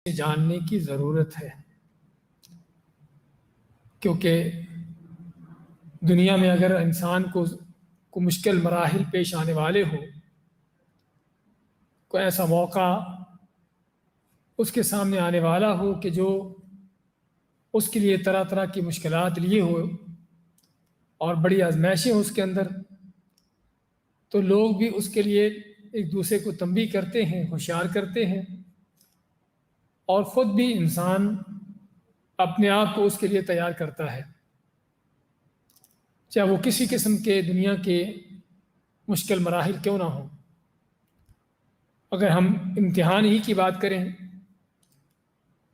جاننے کی ضرورت ہے، کیونکہ دنیا میں اگر انسان کو مشکل مراحل پیش آنے والے ہوں، کوئی ایسا موقع اس کے سامنے آنے والا ہو کہ جو اس کے لیے طرح طرح کی مشکلات لیے ہو اور بڑی آزمائشیں اس کے اندر، تو لوگ بھی اس کے لیے ایک دوسرے کو تنبیہ کرتے ہیں، ہوشیار کرتے ہیں، اور خود بھی انسان اپنے آپ کو اس کے لیے تیار کرتا ہے، چاہے وہ کسی قسم کے دنیا کے مشکل مراحل کیوں نہ ہوں۔ اگر ہم امتحان ہی کی بات کریں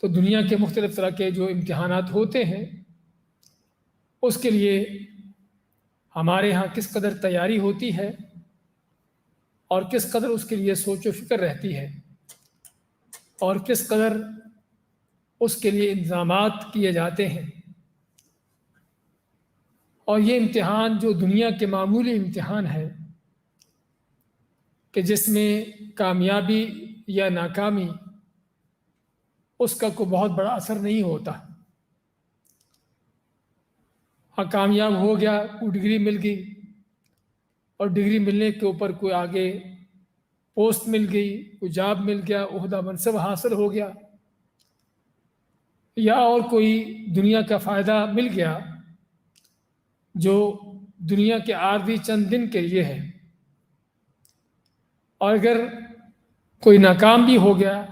تو دنیا کے مختلف طرح کے جو امتحانات ہوتے ہیں، اس کے لیے ہمارے ہاں کس قدر تیاری ہوتی ہے اور کس قدر اس کے لیے سوچ و فکر رہتی ہے اور کس قدر اس کے لیے انتظامات کیے جاتے ہیں۔ اور یہ امتحان جو دنیا کے معمولی امتحان ہے کہ جس میں کامیابی یا ناکامی اس کا کوئی بہت بڑا اثر نہیں ہوتا، ہاں کامیاب ہو گیا، کوئی ڈگری مل گئی، اور ڈگری ملنے کے اوپر کوئی آگے پوسٹ مل گئی، کوئی جاب مل گیا، عہدہ منصب حاصل ہو گیا، یا اور کوئی دنیا کا فائدہ مل گیا جو دنیا کے عارضی چند دن کے لیے ہے، اور اگر کوئی ناکام بھی ہو گیا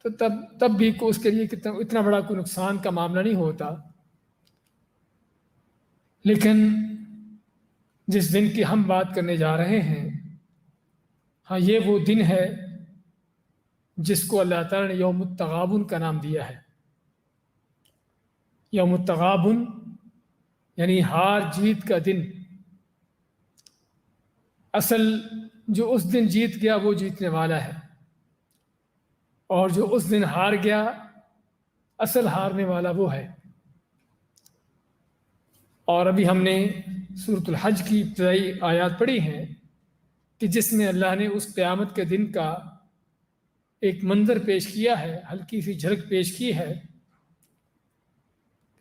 تو تب بھی اس کے لیے اتنا بڑا کوئی نقصان کا معاملہ نہیں ہوتا۔ لیکن جس دن کی ہم بات کرنے جا رہے ہیں، ہاں یہ وہ دن ہے جس کو اللہ تعالیٰ نے یوم التغابن کا نام دیا ہے۔ یوم التغابن یعنی ہار جیت کا دن۔ اصل جو اس دن جیت گیا وہ جیتنے والا ہے، اور جو اس دن ہار گیا اصل ہارنے والا وہ ہے۔ اور ابھی ہم نے سورۃ الحج کی ابتدائی آیات پڑھی ہیں کہ جس میں اللہ نے اس قیامت کے دن کا ایک منظر پیش کیا ہے، ہلکی سی جھلک پیش کی ہے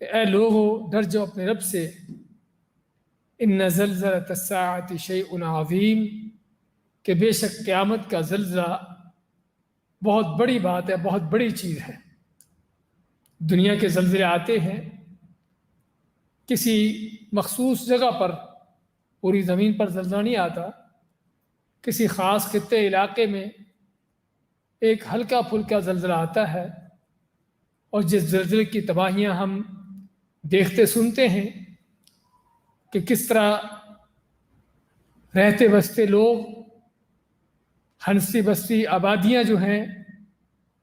کہ اے لوگو ڈر جاؤ اپنے رب سے، ان زلزلۃ الساعۃ شیء عظیم، کہ بے شک قیامت کا زلزلہ بہت بڑی بات ہے، بہت بڑی چیز ہے۔ دنیا کے زلزلے آتے ہیں کسی مخصوص جگہ پر، پوری زمین پر زلزلہ نہیں آتا، کسی خاص خطے علاقے میں ایک ہلکا پھلکا زلزلہ آتا ہے، اور جس زلزلے کی تباہیاں ہم دیکھتے سنتے ہیں کہ کس طرح رہتے بستے لوگ، ہنستی بستی آبادیاں جو ہیں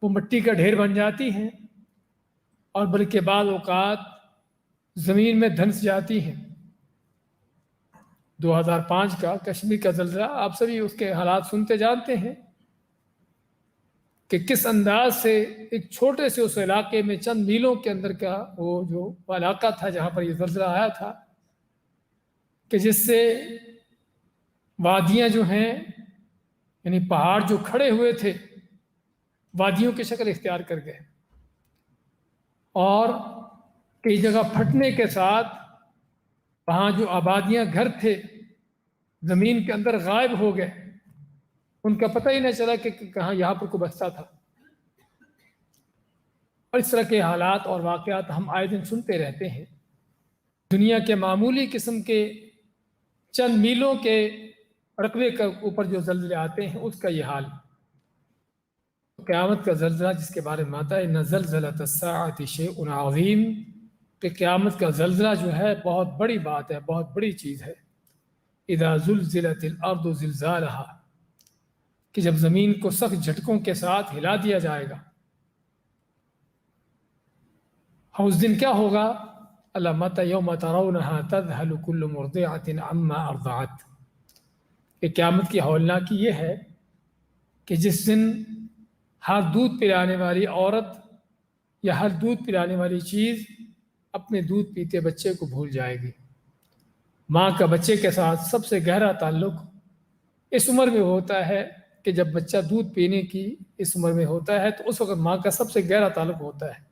وہ مٹی کا ڈھیر بن جاتی ہیں، اور بلکہ بعض اوقات زمین میں دھنس جاتی ہیں۔ 2005 کا کشمیر کا زلزلہ، آپ سبھی اس کے حالات سنتے جانتے ہیں کہ کس انداز سے ایک چھوٹے سے اس علاقے میں چند میلوں کے اندر کا وہ جو علاقہ تھا جہاں پر یہ زلزلہ آیا تھا، کہ جس سے وادیاں جو ہیں، یعنی پہاڑ جو کھڑے ہوئے تھے وادیوں کی شکل اختیار کر گئے، اور کئی جگہ پھٹنے کے ساتھ وہاں جو آبادیاں گھر تھے زمین کے اندر غائب ہو گئے، ان کا پتہ ہی نہ چلا کہ کہاں یہاں پر کوئی بستا تھا۔ اور اس طرح کے حالات اور واقعات ہم آئے دن سنتے رہتے ہیں۔ دنیا کے معمولی قسم کے چند میلوں کے رقبے کے اوپر جو زلزلے آتے ہیں اس کا یہ حال۔ قیامت کا زلزلہ جس کے بارے میں آتا ہے ان زلزلۃ الساعۃ شیء عظیم، کہ قیامت کا زلزلہ جو ہے بہت بڑی بات ہے، بہت بڑی چیز ہے۔ اذا زلزلت الارض زلزالہا، کہ جب زمین کو سخت جھٹکوں کے ساتھ ہلا دیا جائے گا۔ اور اس دن کیا ہوگا؟ علامت یوم ترونہا تذہل کل مرضعۃ عما ارضعت، کہ قیامت کی ہولناکی یہ ہے کہ جس دن ہر دودھ پلانے والی عورت یا ہر دودھ پلانے والی چیز اپنے دودھ پیتے بچے کو بھول جائے گی۔ ماں کا بچے کے ساتھ سب سے گہرا تعلق اس عمر میں ہوتا ہے کہ جب بچہ دودھ پینے کی اس عمر میں ہوتا ہے تو اس وقت ماں کا سب سے گہرا تعلق ہوتا ہے۔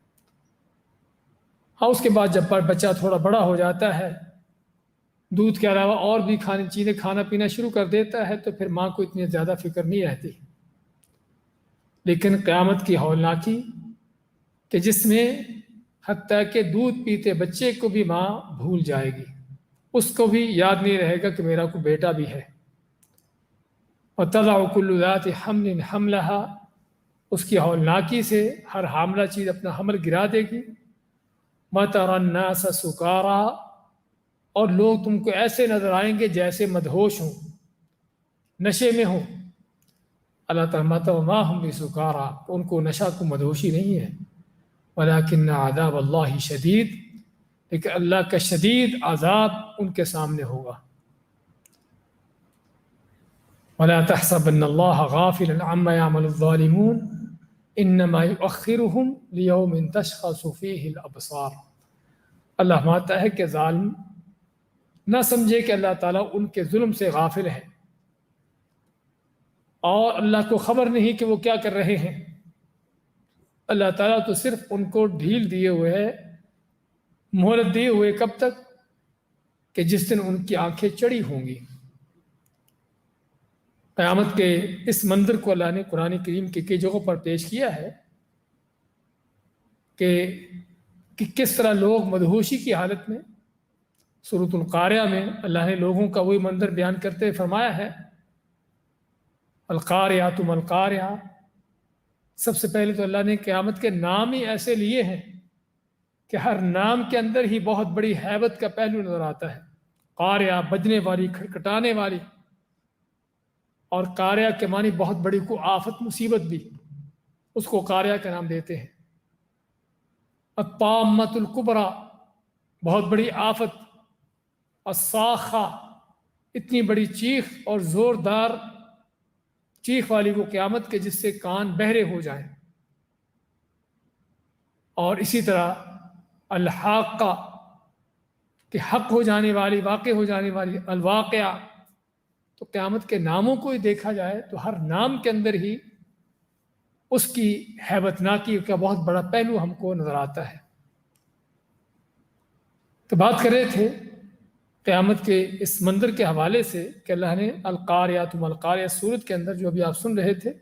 ہاں، اس کے بعد جب بچہ تھوڑا بڑا ہو جاتا ہے، دودھ کے علاوہ اور بھی چیزیں کھانا پینا شروع کر دیتا ہے، تو پھر ماں کو اتنی زیادہ فکر نہیں رہتی۔ لیکن قیامت کی ہولناکی کہ جس میں حتیٰ کہ دودھ پیتے بچے کو بھی ماں بھول جائے گی، اس کو بھی یاد نہیں رہے گا کہ میرا کوئی بیٹا بھی ہے۔ وَتَضَعُ كُلُّ ذَاتِ حَمْلٍ حَمْلَهَا، اس کی ہولناکی سے ہر حاملہ چیز اپنا حمل گرا دے گی۔ وَتَرَى النَّاسَ سُكَارَىٰ، اور لوگ تم کو ایسے نظر آئیں گے جیسے مدہوش ہوں، نشے میں ہوں۔ اللہ تعالیٰ وَمَا هُمْ بِسُكَارَىٰ، ان کو نشہ کو مدہوشی نہیں ہے۔ وَلَٰكِنَّ عَذَابَ اللَّهِ شَدِيدٌ، لیکن اللہ کا شدید عذاب ان کے سامنے ہوگا۔ وَلَا تَحْسَبَنَّ اللَّهَ غَافِلًا عَمَّا يَعْمَلُ الظَّالِمُونَ إِنَّمَا يُؤَخِّرُهُمْ لِيَوْمٍ تَشْخَصُ فِيهِ الْأَبْصَارُ۔ اللہ فرماتا ہے کہ ظالم نہ سمجھے کہ اللہ تعالیٰ ان کے ظلم سے غافل ہے، اور اللہ کو خبر نہیں کہ وہ کیا کر رہے ہیں۔ اللہ تعالیٰ تو صرف ان کو ڈھیل دیے ہوئے ہے، مہلت دیے ہوئے، کب تک؟ کہ جس دن ان کی آنکھیں چڑی ہوں گی۔ قیامت کے اس منظر کو اللہ نے قرآن کریم کی کئی جگہوں پر پیش کیا ہے کہ کس طرح لوگ مدہوشی کی حالت میں۔ سورۃ القاریہ میں اللہ نے لوگوں کا وہی منظر بیان کرتے ہوئے فرمایا ہے، القاریہ ما القاریہ۔ سب سے پہلے تو اللہ نے قیامت کے نام ہی ایسے لیے ہیں کہ ہر نام کے اندر ہی بہت بڑی ہیبت کا پہلو نظر آتا ہے۔ قاریہ بجنے والی، کھٹکھٹانے والی، اور قاریہ کے معنی بہت بڑی کو آفت مصیبت بھی، اس کو قاریہ کا نام دیتے ہیں۔ الطامۃ الکبریٰ، بہت بڑی آفت۔ الصاخہ، اتنی بڑی چیخ اور زوردار چیخ والی وہ قیامت کے جس سے کان بہرے ہو جائیں۔ اور اسی طرح الحاقہ، کہ حق ہو جانے والی، واقع ہو جانے والی۔ الواقعہ، تو قیامت کے ناموں کو ہی دیکھا جائے تو ہر نام کے اندر ہی اس کی ہیبت ناکی کا بہت بڑا پہلو ہم کو نظر آتا ہے۔ تو بات کر رہے تھے قیامت کے اس منظر کے حوالے سے کہ اللہ نے القاریہ ما القاریہ سورت کے اندر جو ابھی آپ سن رہے تھے،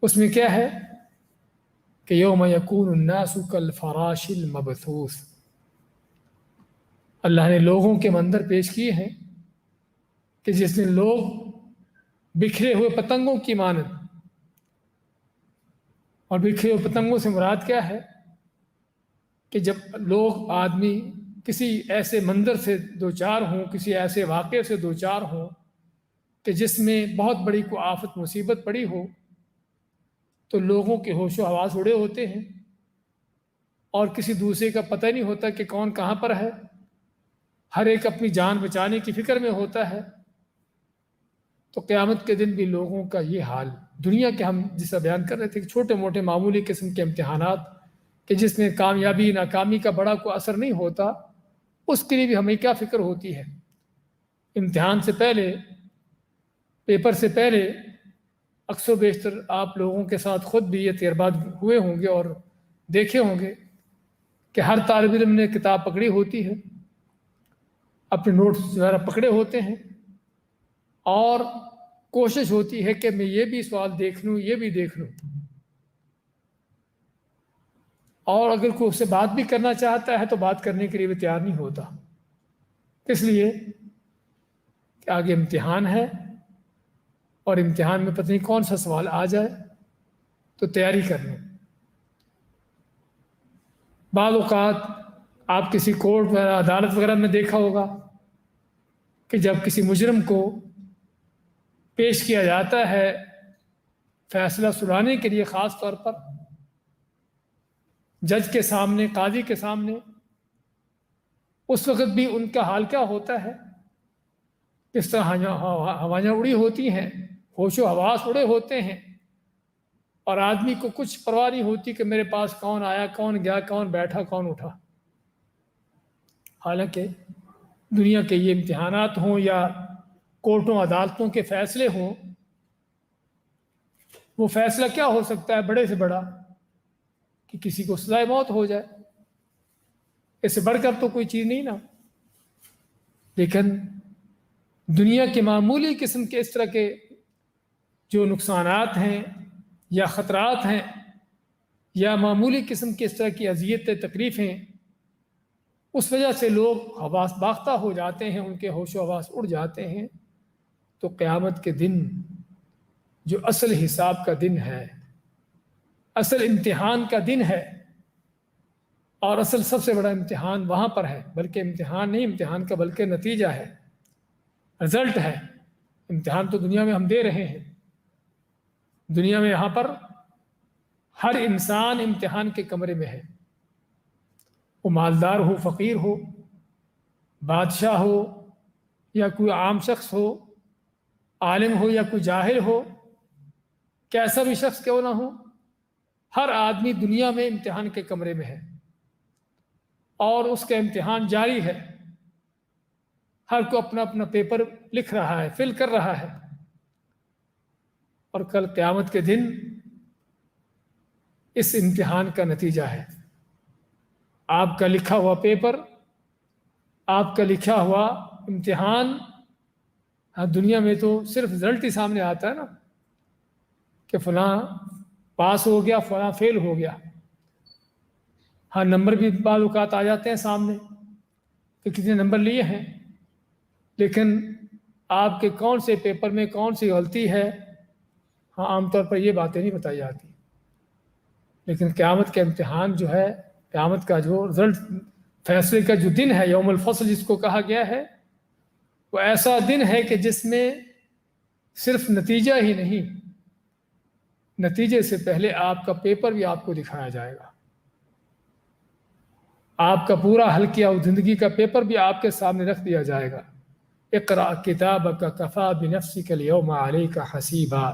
اس میں کیا ہے کہ یوم یکون الناس کالفراش المبثوث۔ اللہ نے لوگوں کے منظر پیش کیے ہیں کہ جس دن لوگ بکھرے ہوئے پتنگوں کی مانند، اور بکھرے ہوئے پتنگوں سے مراد کیا ہے کہ جب لوگ، آدمی کسی ایسے منظر سے دوچار ہوں، کسی ایسے واقعے سے دوچار ہوں کہ جس میں بہت بڑی کوئی آفت مصیبت پڑی ہو، تو لوگوں کے ہوش و حواس اڑے ہوتے ہیں، اور کسی دوسرے کا پتہ نہیں ہوتا کہ کون کہاں پر ہے، ہر ایک اپنی جان بچانے کی فکر میں ہوتا ہے۔ تو قیامت کے دن بھی لوگوں کا یہ حال، دنیا کے ہم جسا بیان کر رہے تھے کہ چھوٹے موٹے معمولی قسم کے امتحانات کہ جس میں کامیابی ناکامی کا بڑا کوئی اثر نہیں ہوتا، اس کے لیے بھی ہمیں کیا فکر ہوتی ہے۔ امتحان سے پہلے، پیپر سے پہلے اکثر و بیشتر آپ لوگوں کے ساتھ خود بھی یہ تجربات ہوئے ہوں گے اور دیکھے ہوں گے کہ ہر طالب علم نے کتاب پکڑی ہوتی ہے، اپنے نوٹس وغیرہ پکڑے ہوتے ہیں، اور کوشش ہوتی ہے کہ میں یہ بھی سوال دیکھ لوں، یہ بھی دیکھ لوں، اور اگر کوئی اس سے بات بھی کرنا چاہتا ہے تو بات کرنے کے لیے بھی تیار نہیں ہوتا۔ اس لیے کہ آگے امتحان ہے، اور امتحان میں پتہ نہیں کون سا سوال آ جائے، تو تیاری کر لیں۔ بعض اوقات آپ کسی کورٹ وغیرہ، عدالت وغیرہ میں دیکھا ہوگا کہ جب کسی مجرم کو پیش کیا جاتا ہے فیصلہ سنانے کے لیے، خاص طور پر جج کے سامنے، قاضی کے سامنے، اس وقت بھی ان کا حال کیا ہوتا ہے، کس طرح ہوائیاں اڑی ہوتی ہیں، ہوش و حواس اڑے ہوتے ہیں، اور آدمی کو کچھ پرواہ نہیں ہوتی کہ میرے پاس کون آیا، کون گیا، کون بیٹھا، کون اٹھا۔ حالانکہ دنیا کے یہ امتحانات ہوں یا کورٹوں عدالتوں کے فیصلے ہوں، وہ فیصلہ کیا ہو سکتا ہے بڑے سے بڑا کہ کسی کو سزائے موت ہو جائے، اس سے بڑھ کر تو کوئی چیز نہیں نا۔ لیکن دنیا کے معمولی قسم کے اس طرح کے جو نقصانات ہیں یا خطرات ہیں یا معمولی قسم کی اس طرح کی اذیتیں تکلیفیں، اس وجہ سے لوگ حواس باختہ ہو جاتے ہیں، ان کے ہوش و حواس اڑ جاتے ہیں۔ تو قیامت کے دن جو اصل حساب کا دن ہے، اصل امتحان کا دن ہے، اور اصل سب سے بڑا امتحان وہاں پر ہے، بلکہ امتحان نہیں امتحان کا بلکہ نتیجہ ہے، رزلٹ ہے۔ امتحان تو دنیا میں ہم دے رہے ہیں، دنیا میں یہاں پر ہر انسان امتحان کے کمرے میں ہے، وہ مالدار ہو، فقیر ہو، بادشاہ ہو یا کوئی عام شخص ہو، عالم ہو یا کوئی جاہل ہو، کیسا بھی شخص کیوں نہ ہو، ہر آدمی دنیا میں امتحان کے کمرے میں ہے اور اس کا امتحان جاری ہے۔ ہر کو اپنا اپنا پیپر لکھ رہا ہے، فل کر رہا ہے، اور کل قیامت کے دن اس امتحان کا نتیجہ ہے۔ آپ کا لکھا ہوا پیپر، آپ کا لکھا ہوا امتحان، ہاں دنیا میں تو صرف رزلٹ ہی سامنے آتا ہے نا کہ فلاں پاس ہو گیا، فلاں فیل ہو گیا۔ ہاں نمبر بھی بعض اوقات آ جاتے ہیں سامنے کہ کتنے نمبر لیے ہیں، لیکن آپ کے کون سے پیپر میں کون سی غلطی ہے، ہاں عام طور پر یہ باتیں نہیں بتائی جاتی۔ لیکن قیامت کا امتحان جو ہے، قیامت کا جو رزلٹ، فیصلے کا جو دن ہے، یوم الفصل جس کو کہا گیا ہے، وہ ایسا دن ہے کہ جس میں صرف نتیجہ ہی نہیں، نتیجے سے پہلے آپ کا پیپر بھی آپ کو دکھایا جائے گا۔ آپ کا پورا حل کیا زندگی کا پیپر بھی آپ کے سامنے رکھ دیا جائے گا۔ اقرأ کتابک کفا بنفسک الیوم علیک حسیبا،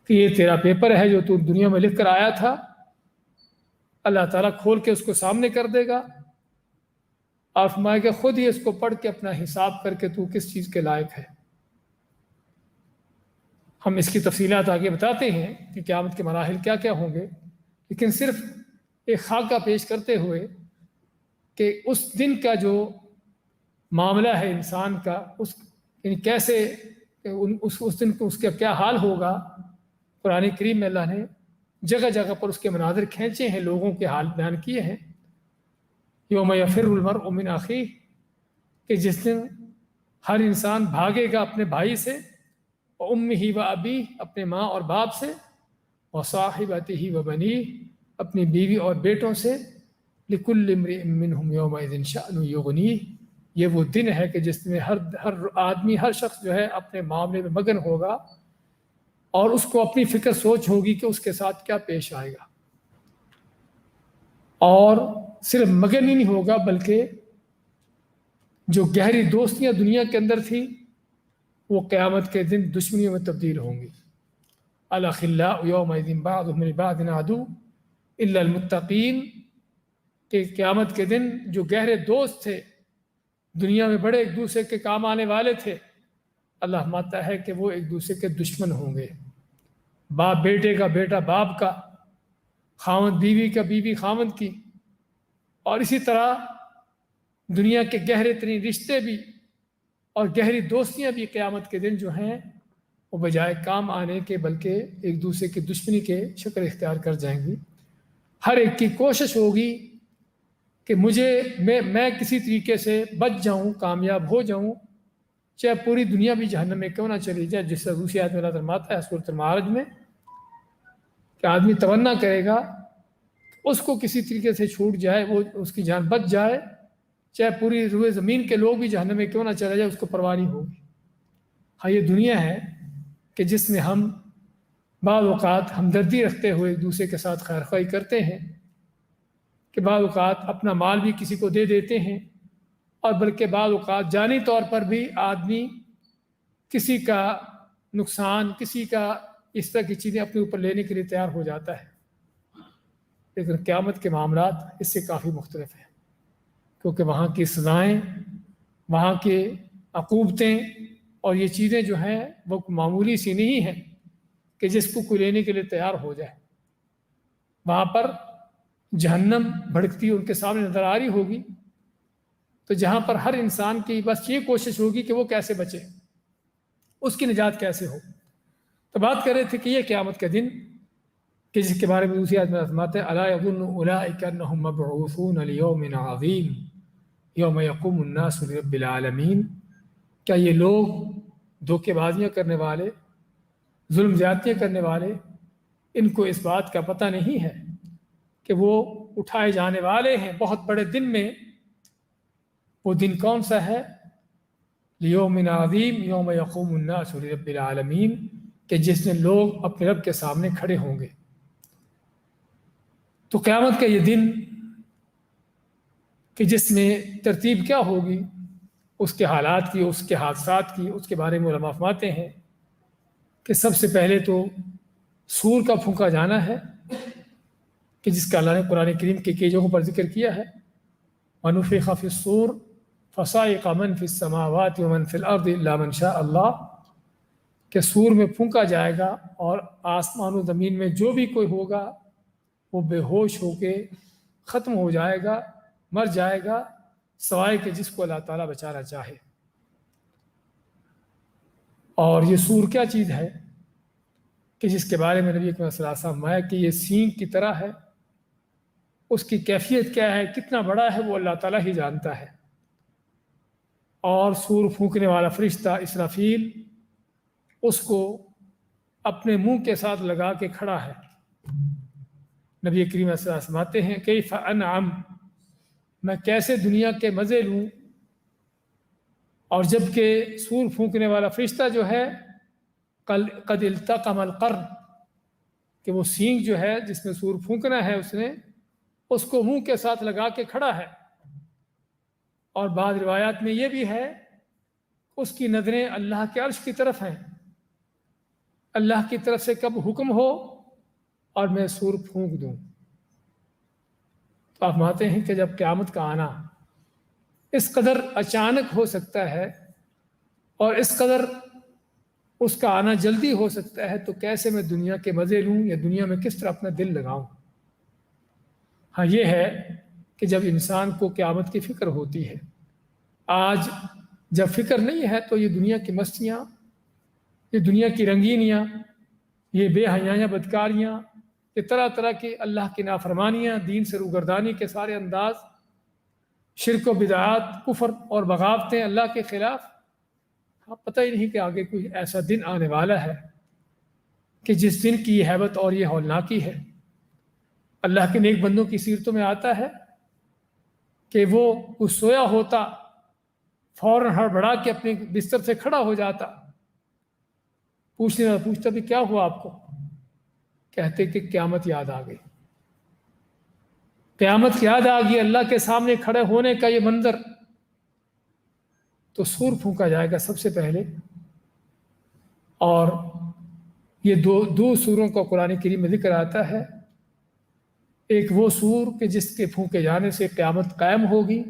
کہ یہ تیرا پیپر ہے جو تو دنیا میں لکھ کر آیا تھا، اللہ تعالیٰ کھول کے اس کو سامنے کر دے گا اور فرمائے کہ خود ہی اس کو پڑھ کے اپنا حساب کر کے تو کس چیز کے لائق ہے۔ ہم اس کی تفصیلات آگے بتاتے ہیں کہ قیامت کے مراحل کیا کیا ہوں گے، لیکن صرف ایک خاکہ پیش کرتے ہوئے کہ اس دن کا جو معاملہ ہے انسان کا، اس یعنی کیسے اس دن کو اس کا کیا حال ہوگا، قرآن کریم میں اللہ نے جگہ جگہ پر اس کے مناظر کھینچے ہیں، لوگوں کے حال بیان کیے ہیں۔ یوم یفر المرء من اخیہ، کہ جس دن ہر انسان بھاگے گا اپنے بھائی سے، وامہ و ابیہ، اپنے ماں اور باپ سے، وصاحبتہ و بنیہ، اپنی بیوی اور بیٹوں سے، لکل امرئ منہم یومئذ شأن یغنیہ، یہ وہ دن ہے کہ جس میں ہر آدمی، ہر شخص جو ہے اپنے معاملے میں مگن ہوگا اور اس کو اپنی فکر سوچ ہوگی کہ اس کے ساتھ کیا پیش آئے گا۔ اور صرف مگن ہی نہیں ہوگا بلکہ جو گہری دوستیاں دنیا کے اندر تھی وہ قیامت کے دن دشمنیوں میں تبدیل ہوں گی۔ الاخلاء یومئذ بعضهم لبعض عدو الا المتقین، کہ قیامت کے دن جو گہرے دوست تھے، دنیا میں بڑے ایک دوسرے کے کام آنے والے تھے، اللہ فرماتا ہے کہ وہ ایک دوسرے کے دشمن ہوں گے۔ باپ بیٹے کا، بیٹا باپ کا، خاوند بیوی کا، بیوی خاوند کی، اور اسی طرح دنیا کے گہرے ترین رشتے بھی اور گہری دوستیاں بھی قیامت کے دن جو ہیں وہ بجائے کام آنے کے بلکہ ایک دوسرے کی دشمنی کے شکل اختیار کر جائیں گی۔ ہر ایک کی کوشش ہوگی کہ میں کسی طریقے سے بچ جاؤں، کامیاب ہو جاؤں، چاہے پوری دنیا بھی جہنم میں کیوں نہ چلی جائے، جس سے دوسری آیت میں اللہ فرماتا ہے سورۃ المعارج میں کہ آدمی تمنا کرے گا اس کو کسی طریقے سے چھوٹ جائے، وہ اس کی جان بچ جائے، چاہے پوری روئے زمین کے لوگ بھی جہنم میں کیوں نہ چلے جائے، اس کو پرواہ نہیں ہوگی۔ ہاں یہ دنیا ہے کہ جس میں ہم بعض اوقات ہمدردی رکھتے ہوئے ایک دوسرے کے ساتھ خیر خواہی کرتے ہیں، کہ بعض اوقات اپنا مال بھی کسی کو دے دیتے ہیں، اور بلکہ بعض اوقات جانی طور پر بھی آدمی کسی کا نقصان، کسی کا اس طرح کی چیزیں اپنے اوپر لینے کے لیے تیار ہو جاتا ہے۔ لیکن قیامت کے معاملات اس سے کافی مختلف ہیں، کیونکہ وہاں کی سزائیں، وہاں کے عقوبتیں اور یہ چیزیں جو ہیں وہ معمولی سی نہیں ہیں۔ کہ جس کو کوئی لینے کے لیے تیار ہو جائے۔ وہاں پر جہنم بھڑکتی ان کے سامنے نظر آ رہی ہوگی، تو جہاں پر ہر انسان کی بس یہ کوشش ہوگی کہ وہ کیسے بچے، اس کی نجات کیسے ہو۔ تو بات کر رہے تھے کہ یہ قیامت کا دن کہ جس کے بارے میں دوسری آیت میں فرماتے ہیں الا یظن اولئک انہم مبعوثون لیوم عظیم یوم یقوم الناس لرب العالمین، کیا یہ لوگ دھوکے بازیاں کرنے والے، ظلم زیادتیاں کرنے والے، ان کو اس بات کا پتہ نہیں ہے کہ وہ اٹھائے جانے والے ہیں بہت بڑے دن میں؟ وہ دن کون سا ہے؟ لیوم عظیم یوم یقوم الناس لرب العالمین، کہ جس میں لوگ اپنے رب کے سامنے کھڑے ہوں گے۔ تو قیامت کا یہ دن کہ جس میں ترتیب کیا ہوگی، اس کے حالات کی، اس کے حادثات کی، اس کے بارے میں علماء فرماتے ہیں کہ سب سے پہلے تو سور کا پھونکا جانا ہے، کہ جس کا اللہ نے قرآن کریم کے کئی جگہوں پر ذکر کیا ہے، وَنُفِخَ فِي الصُّورِ فَصَعِقَ مَن فِي السَّمَاوَاتِ وَمَن فِي الْأَرْضِ إِلَّا مَن شَاءَ اللَّهُ، کہ سور میں پھونکا جائے گا اور آسمان و زمین میں جو بھی کوئی ہوگا وہ بے ہوش ہو کے ختم ہو جائے گا، مر جائے گا، سوائے کہ جس کو اللہ تعالیٰ بچانا چاہے۔ اور یہ سور کیا چیز ہے کہ جس کے بارے میں نبی اکرم صلی اللہ علیہ وسلم فرمایا کہ یہ سینگ کی طرح ہے، اس کی کیفیت کیا ہے، کتنا بڑا ہے، وہ اللہ تعالیٰ ہی جانتا ہے۔ اور سور پھونکنے والا فرشتہ اسرافیل اس کو اپنے منہ کے ساتھ لگا کے کھڑا ہے۔ نبی کریم صلی اللہ علیہ وسلم فرماتے ہیں کیف انعم، میں کیسے دنیا کے مزے لوں، اور جب کہ سور پھونکنے والا فرشتہ جو ہے قد التقم القرن، کہ وہ سینگ جو ہے جس میں سور پھونکنا ہے اس نے اس کو منہ کے ساتھ لگا کے کھڑا ہے۔ اور بعض روایات میں یہ بھی ہے اس کی نظریں اللہ کے عرش کی طرف ہیں، اللہ کی طرف سے کب حکم ہو اور میں سور پھونک دوں۔ تو آپ مانتے ہیں کہ جب قیامت کا آنا اس قدر اچانک ہو سکتا ہے اور اس قدر اس کا آنا جلدی ہو سکتا ہے، تو کیسے میں دنیا کے مزے لوں یا دنیا میں کس طرح اپنا دل لگاؤں؟ ہاں یہ ہے کہ جب انسان کو قیامت کی فکر ہوتی ہے، آج جب فکر نہیں ہے تو یہ دنیا کی مستیاں، یہ دنیا کی رنگینیاں، یہ بے حیاں بدکاریاں، یہ طرح طرح کی اللہ کی نافرمانیاں، دین سے روگردانی کے سارے انداز، شرک و بدعات، کفر اور بغاوتیں اللہ کے خلاف، پتہ ہی نہیں کہ آگے کوئی ایسا دن آنے والا ہے کہ جس دن کی یہ ہیبت اور یہ ہولناکی ہے۔ اللہ کے نیک بندوں کی سیرتوں میں آتا ہے کہ وہ کچھ سویا ہوتا فوراً ہڑبڑا کے اپنے بستر سے کھڑا ہو جاتا، پوچھتا بھی کیا ہوا آپ کو؟ کہتے کہ قیامت یاد آ گئی، قیامت یاد آ گئی، اللہ کے سامنے کھڑے ہونے کا یہ منظر۔ تو سور پھونکا جائے گا سب سے پہلے، اور یہ دو سوروں کا قرآن کریم میں ذکر آتا ہے۔ ایک وہ سور کہ جس کے پھونکے جانے سے قیامت قائم ہوگی،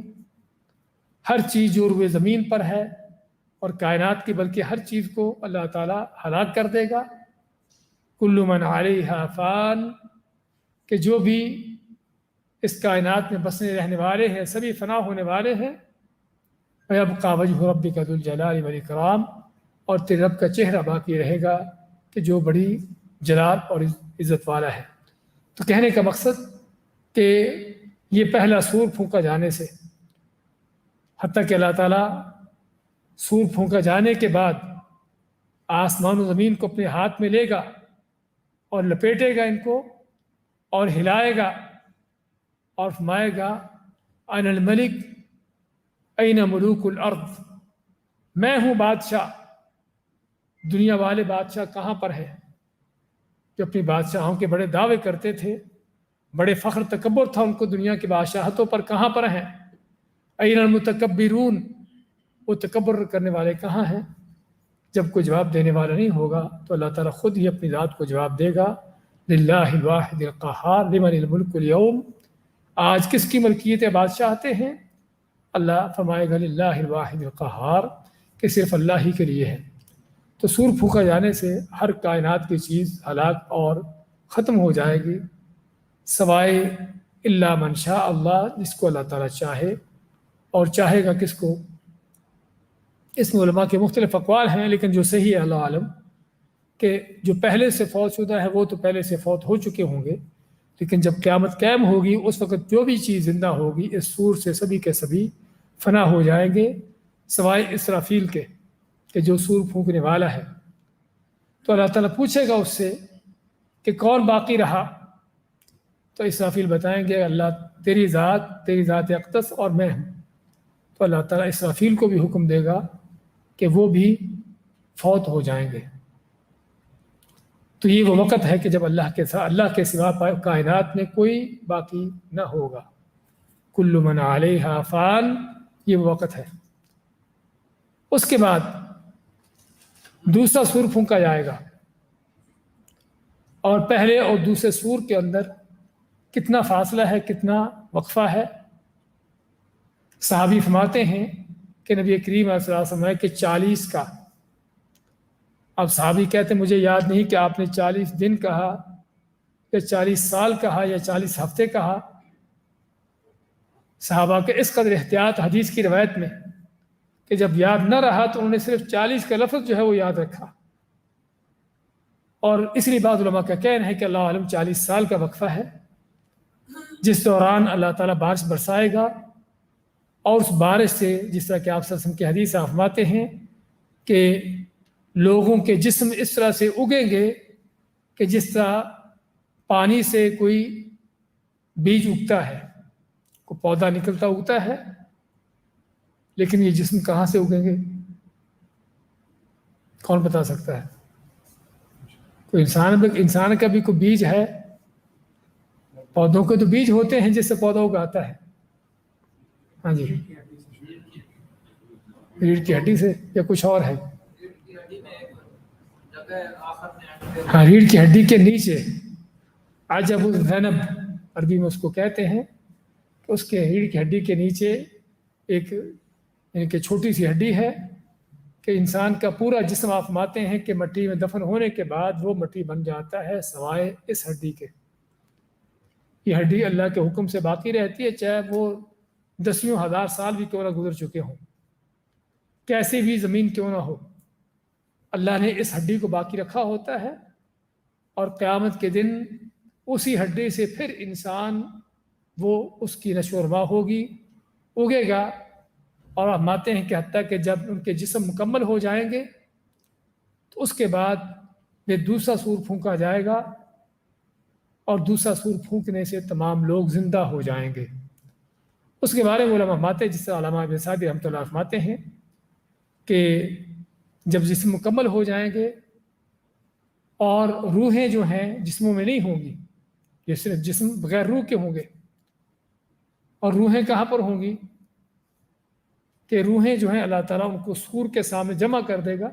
ہر چیز جو روئے زمین پر ہے اور کائنات کی، بلکہ ہر چیز کو اللہ تعالیٰ ہلاک کر دے گا۔ کل من علیہا فان، کہ جو بھی اس کائنات میں بسنے رہنے والے ہیں سبھی فنا ہونے والے ہیں۔ وَيَبْقَى وَجْهُ رَبِّكَ ذُو الْجَلَالِ وَالْإِكْرَامِ، اور تیرے رب کا چہرہ باقی رہے گا کہ جو بڑی جلال اور عزت والا ہے۔ تو کہنے کا مقصد کہ یہ پہلا سور پھونکا جانے سے، حتیٰ کہ اللہ تعالیٰ سور پھونکا جانے کے بعد آسمان و زمین کو اپنے ہاتھ میں لے گا اور لپیٹے گا ان کو اور ہلائے گا اور فرمائے گا انا الملک این ملوک الارض، میں ہوں بادشاہ، دنیا والے بادشاہ کہاں پر ہے؟ جو اپنی بادشاہوں کے بڑے دعوے کرتے تھے، بڑے فخر تکبر تھا ان کو دنیا کی بادشاہتوں پر، کہاں پر ہیں؟ این المتکبرون، وہ تکبر کرنے والے کہاں ہیں؟ جب کوئی جواب دینے والا نہیں ہوگا تو اللہ تعالیٰ خود ہی اپنی ذات کو جواب دے گا، للہ الواحد القہار لمن الملک اليوم، آج کس کی ملکیت بادشاہتیں ہیں؟ اللہ فرمائے گا للہ الواحد القہار، کہ صرف اللہ ہی کے لیے ہے۔ تو سور پھونکا جانے سے ہر کائنات کی چیز ہلاک اور ختم ہو جائے گی، سوائے الا من شاء اللہ، جس کو اللہ تعالیٰ چاہے، اور چاہے گا کس کو؟ اس میں علماء کے مختلف اقوال ہیں، لیکن جو صحیح ہے اللہ عالم کہ جو پہلے سے فوت شدہ ہے وہ تو پہلے سے فوت ہو چکے ہوں گے، لیکن جب قیامت قائم ہوگی اس وقت جو بھی چیز زندہ ہوگی اس سور سے سبھی کے سبھی فنا ہو جائیں گے، سوائے اسرافیل کے کہ جو سور پھونکنے والا ہے۔ تو اللہ تعالیٰ پوچھے گا اس سے کہ کون باقی رہا؟ تو اسرافیل بتائیں گے اللہ تیری ذات اقدس اور میں ہوں۔ تو اللہ تعالیٰ اسرافیل کو بھی حکم دے گا کہ وہ بھی فوت ہو جائیں گے۔ تو یہ وہ وقت ہے کہ جب اللہ کے سوا کائنات میں کوئی باقی نہ ہوگا۔ کل من علیہا فان، یہ وہ وقت ہے۔ اس کے بعد دوسرا سور پھونکا جائے گا، اور پہلے اور دوسرے سور کے اندر کتنا فاصلہ ہے، کتنا وقفہ ہے؟ صحابی فرماتے ہیں کہ نبی کریم علیہ السلام ہے کہ 40 کا۔ اب صحابی کہتے ہیں مجھے یاد نہیں کہ آپ نے 40 دن کہا یا 40 سال کہا یا 40 ہفتے کہا۔ صحابہ کے اس قدر احتیاط حدیث کی روایت میں کہ جب یاد نہ رہا تو انہوں نے صرف 40 کا لفظ جو ہے وہ یاد رکھا، اور اس لیے بعض علماء کا کہنا ہے کہ اللہ عالم 40 سال کا وقفہ ہے، جس دوران اللہ تعالیٰ بارش برسائے گا، اور اس بارش سے جس طرح کہ آپ صلی اللہ علیہ وسلم کی حدیث فرماتے ہیں کہ لوگوں کے جسم اس طرح سے اگیں گے کہ جس طرح پانی سے کوئی بیج اگتا ہے، کوئی پودا نکلتا اگتا ہے، لیکن یہ جسم کہاں سے اگیں گے؟ کون بتا سکتا ہے؟ کوئی انسان کا بھی کوئی بیج ہے؟ پودوں کے تو بیج ہوتے ہیں جس سے پودا اگاتا ہے۔ ہاں جی، ریڑھ کی ہڈی سے یا کچھ اور ہے؟ ہاں، ریڑھ کی ہڈی کے نیچے عجب الذنب عربی میں اس کو کہتے ہیں، کہ اس کے ریڑھ کی ہڈی کے نیچے ایک یعنی کہ چھوٹی سی ہڈی ہے کہ انسان کا پورا جسم آپ ماتے ہیں کہ مٹی میں دفن ہونے کے بعد وہ مٹی بن جاتا ہے سوائے اس ہڈی کے۔ یہ ہڈی اللہ کے حکم سے باقی رہتی ہے، چاہے وہ 10,000 سال بھی کیوں نہ گزر چکے ہوں، کیسی بھی زمین کیوں نہ ہو، اللہ نے اس ہڈی کو باقی رکھا ہوتا ہے، اور قیامت کے دن اسی ہڈی سے پھر انسان وہ اس کی نشو و نما ہوگی، اگے گا، اور آپ مانتے ہیں کہ حتیٰ کہ جب ان کے جسم مکمل ہو جائیں گے تو اس کے بعد یہ دوسرا سور پھونکا جائے گا، اور دوسرا سور پھونکنے سے تمام لوگ زندہ ہو جائیں گے۔ اس کے بارے میں علماء فرماتے ہیں، جس سے علامہ ابن سعدی رحمۃ اللہ فرماتے ہیں کہ جب جسم مکمل ہو جائیں گے اور روحیں جو ہیں جسموں میں نہیں ہوں گی، یہ صرف جسم بغیر روح کے ہوں گے، اور روحیں کہاں پر ہوں گی؟ کہ روحیں جو ہیں اللہ تعالیٰ ان کو سور کے سامنے جمع کر دے گا،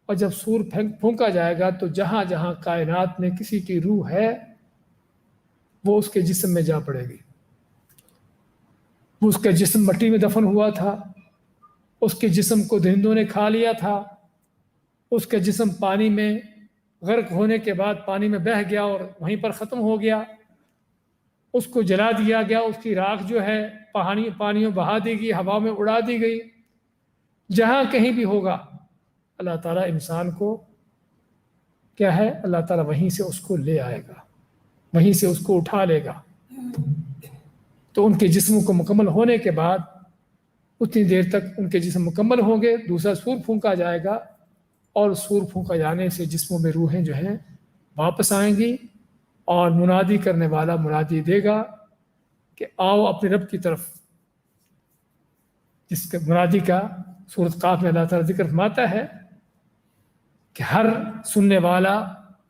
اور جب سور پھونکا جائے گا تو جہاں جہاں کائنات میں کسی کی روح ہے وہ اس کے جسم میں جا پڑے گی۔ اس کا جسم مٹی میں دفن ہوا تھا، اس کے جسم کو درندوں نے کھا لیا تھا، اس کا جسم پانی میں غرق ہونے کے بعد پانی میں بہہ گیا اور وہیں پر ختم ہو گیا، اس کو جلا دیا گیا، اس کی راکھ جو ہے پانیوں بہا دی گئی، ہوا میں اڑا دی گئی۔ جہاں کہیں بھی ہوگا اللہ تعالیٰ انسان کو کیا ہے، اللہ تعالیٰ وہیں سے اس کو لے آئے گا، وہیں سے اس کو اٹھا لے گا۔ تو ان کے جسم کو مکمل ہونے کے بعد اتنی دیر تک ان کے جسم مکمل ہوں گے، دوسرا سور پھونکا جائے گا، اور سور پھونکا جانے سے جسموں میں روحیں جو ہیں واپس آئیں گی، اور منادی کرنے والا منادی دے گا کہ آؤ اپنے رب کی طرف، جس کے منادی کا سورۃ قاف میں اللہ تعالیٰ ذکر فرماتا ہے کہ ہر سننے والا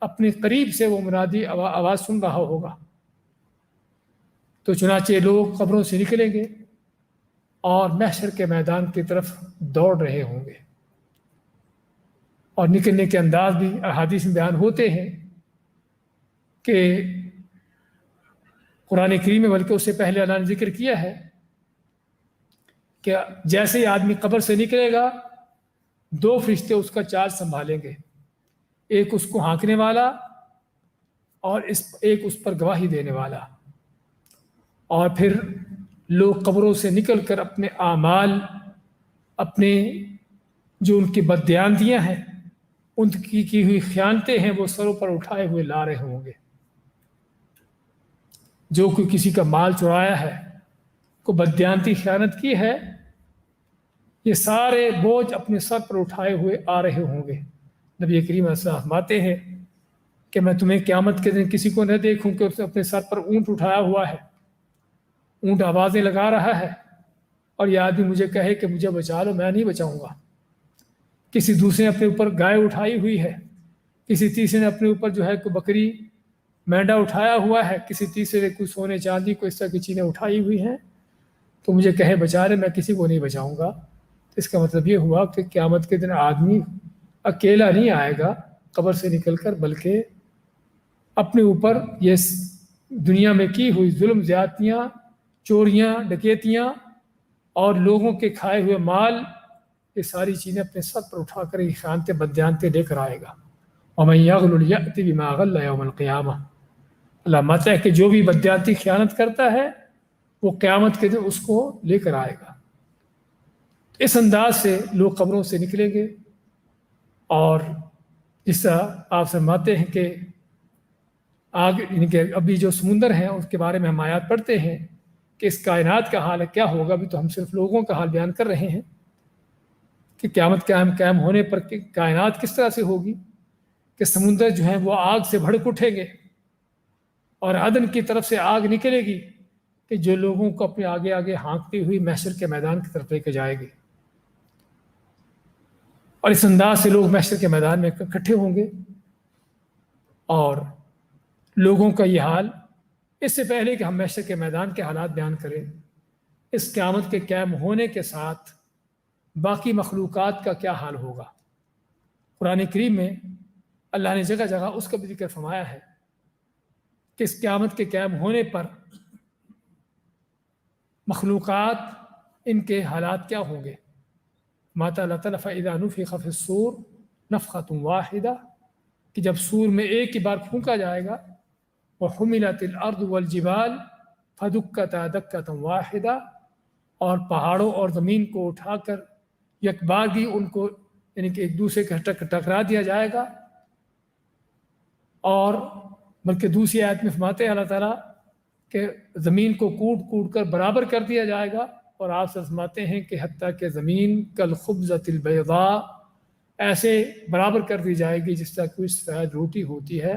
اپنے قریب سے وہ منادی آواز سن رہا ہوگا۔ تو چنانچہ لوگ قبروں سے نکلیں گے اور محشر کے میدان کی طرف دوڑ رہے ہوں گے، اور نکلنے کے انداز بھی احادیث میں بیان ہوتے ہیں کہ قرآن کریم میں، بلکہ اس سے پہلے اللہ نے ذکر کیا ہے کہ جیسے ہی آدمی قبر سے نکلے گا دو فرشتے اس کا چارج سنبھالیں گے، ایک اس کو ہانکنے والا اور ایک اس پر گواہی دینے والا۔ اور پھر لوگ قبروں سے نکل کر اپنے اعمال، اپنے جو ان کی بددیانتیاں ہیں، ان کی ہوئی خیانتیں ہیں، وہ سروں پر اٹھائے ہوئے لا رہے ہوں گے۔ جو کوئی کسی کا مال چرایا ہے، کو بددیانتی خیانت کی ہے، یہ سارے بوجھ اپنے سر پر اٹھائے ہوئے آ رہے ہوں گے۔ نبی کریم صلی اللہ علیہ وسلم فرماتے ہیں کہ میں تمہیں قیامت کے دن کسی کو نہ دیکھوں کہ اس نے اپنے سر پر اونٹ اٹھایا ہوا ہے، اونٹ آوازیں لگا رہا ہے، اور یہ آدمی مجھے کہے کہ مجھے بچا لو، میں نہیں بچاؤں گا۔ کسی دوسرے نے اپنے اوپر گائے اٹھائی ہوئی ہے، کسی تیسرے نے اپنے اوپر جو ہے کوئی بکری مینڈا اٹھایا ہوا ہے، کسی تیسرے نے کوئی سونے چاندی کو اس طرح کی چیزیں اٹھائی ہوئی ہیں، تو مجھے کہے بچا لے، میں کسی کو نہیں بچاؤں گا۔ اس کا مطلب یہ ہوا کہ قیامت کے دن آدمی اکیلا نہیں آئے گا قبر سے نکل کر، بلکہ اپنے اوپر یہ دنیا میں کی ہوئی ظلم زیادتیاں، چوریاں، ڈکیتیاں اور لوگوں کے کھائے ہوئے مال، یہ ساری چیزیں اپنے سر پر اٹھا کر یہ خیانتیں بددیانتیں لے کر آئے گا۔ وَمَن يَغْلُلْ يَأْتِ بِمَا غَلَّ يَوْمَ الْقِيَامَةِ۔ اللہ ماتا ہے کہ جو بھی بددیانتی خیانت کرتا ہے وہ قیامت کے دن اس کو لے کر آئے گا۔ اس انداز سے لوگ قبروں سے نکلیں گے، اور جس طرح آپ فرماتے ہیں کہ آگے یعنی کہ ابھی جو سمندر ہیں اس کے بارے میں ہم آیات پڑھتے ہیں کہ اس کائنات کا حال کیا ہوگا، ابھی تو ہم صرف لوگوں کا حال بیان کر رہے ہیں کہ قیامت قائم ہونے پر کائنات کس طرح سے ہوگی، کہ سمندر جو ہیں وہ آگ سے بھڑک اٹھیں گے، اور عدن کی طرف سے آگ نکلے گی کہ جو لوگوں کو اپنے آگے آگے ہانکتی ہوئی محشر کے میدان کی طرف لے کے جائے گی، اور اس انداز سے لوگ محشر کے میدان میں اکٹھے ہوں گے۔ اور لوگوں کا یہ حال، اس سے پہلے کہ ہم محشر کے میدان کے حالات بیان کریں، اس قیامت کے قائم ہونے کے ساتھ باقی مخلوقات کا کیا حال ہوگا۔ قرآن کریم میں اللہ نے جگہ جگہ اس کا بھی ذکر فرمایا ہے کہ اس قیامت کے قائم ہونے پر مخلوقات، ان کے حالات کیا ہوں گے۔ ماتا اللہ تعالیٰ فَإِذَا نُفِخَ فِي الصُّورِ نَفْخَةٌ وَاحِدَةٌ، کہ جب سور میں ایک ہی بار پھونکا جائے گا، وَحُمِلَتِ الْأَرْضُ وَالْجِبَالُ فَدُكَّتَا دَكَّةً وَاحِدَةً، اور پہاڑوں اور زمین کو اٹھا کر یک بارگی ان کو یعنی کہ ایک دوسرے کے ٹکرا دیا جائے گا۔ اور بلکہ دوسری آیت میں فرماتے ہیں اللہ تعالیٰ کہ زمین کو کوٹ کوٹ کر برابر کر دیا جائے گا، اور آپ سے فرماتے ہیں کہ حتیٰ کہ زمین کالخبزۃ البیضاء، ایسے برابر کر دی جائے گی جس طرح کوئی سفید روٹی ہوتی ہے۔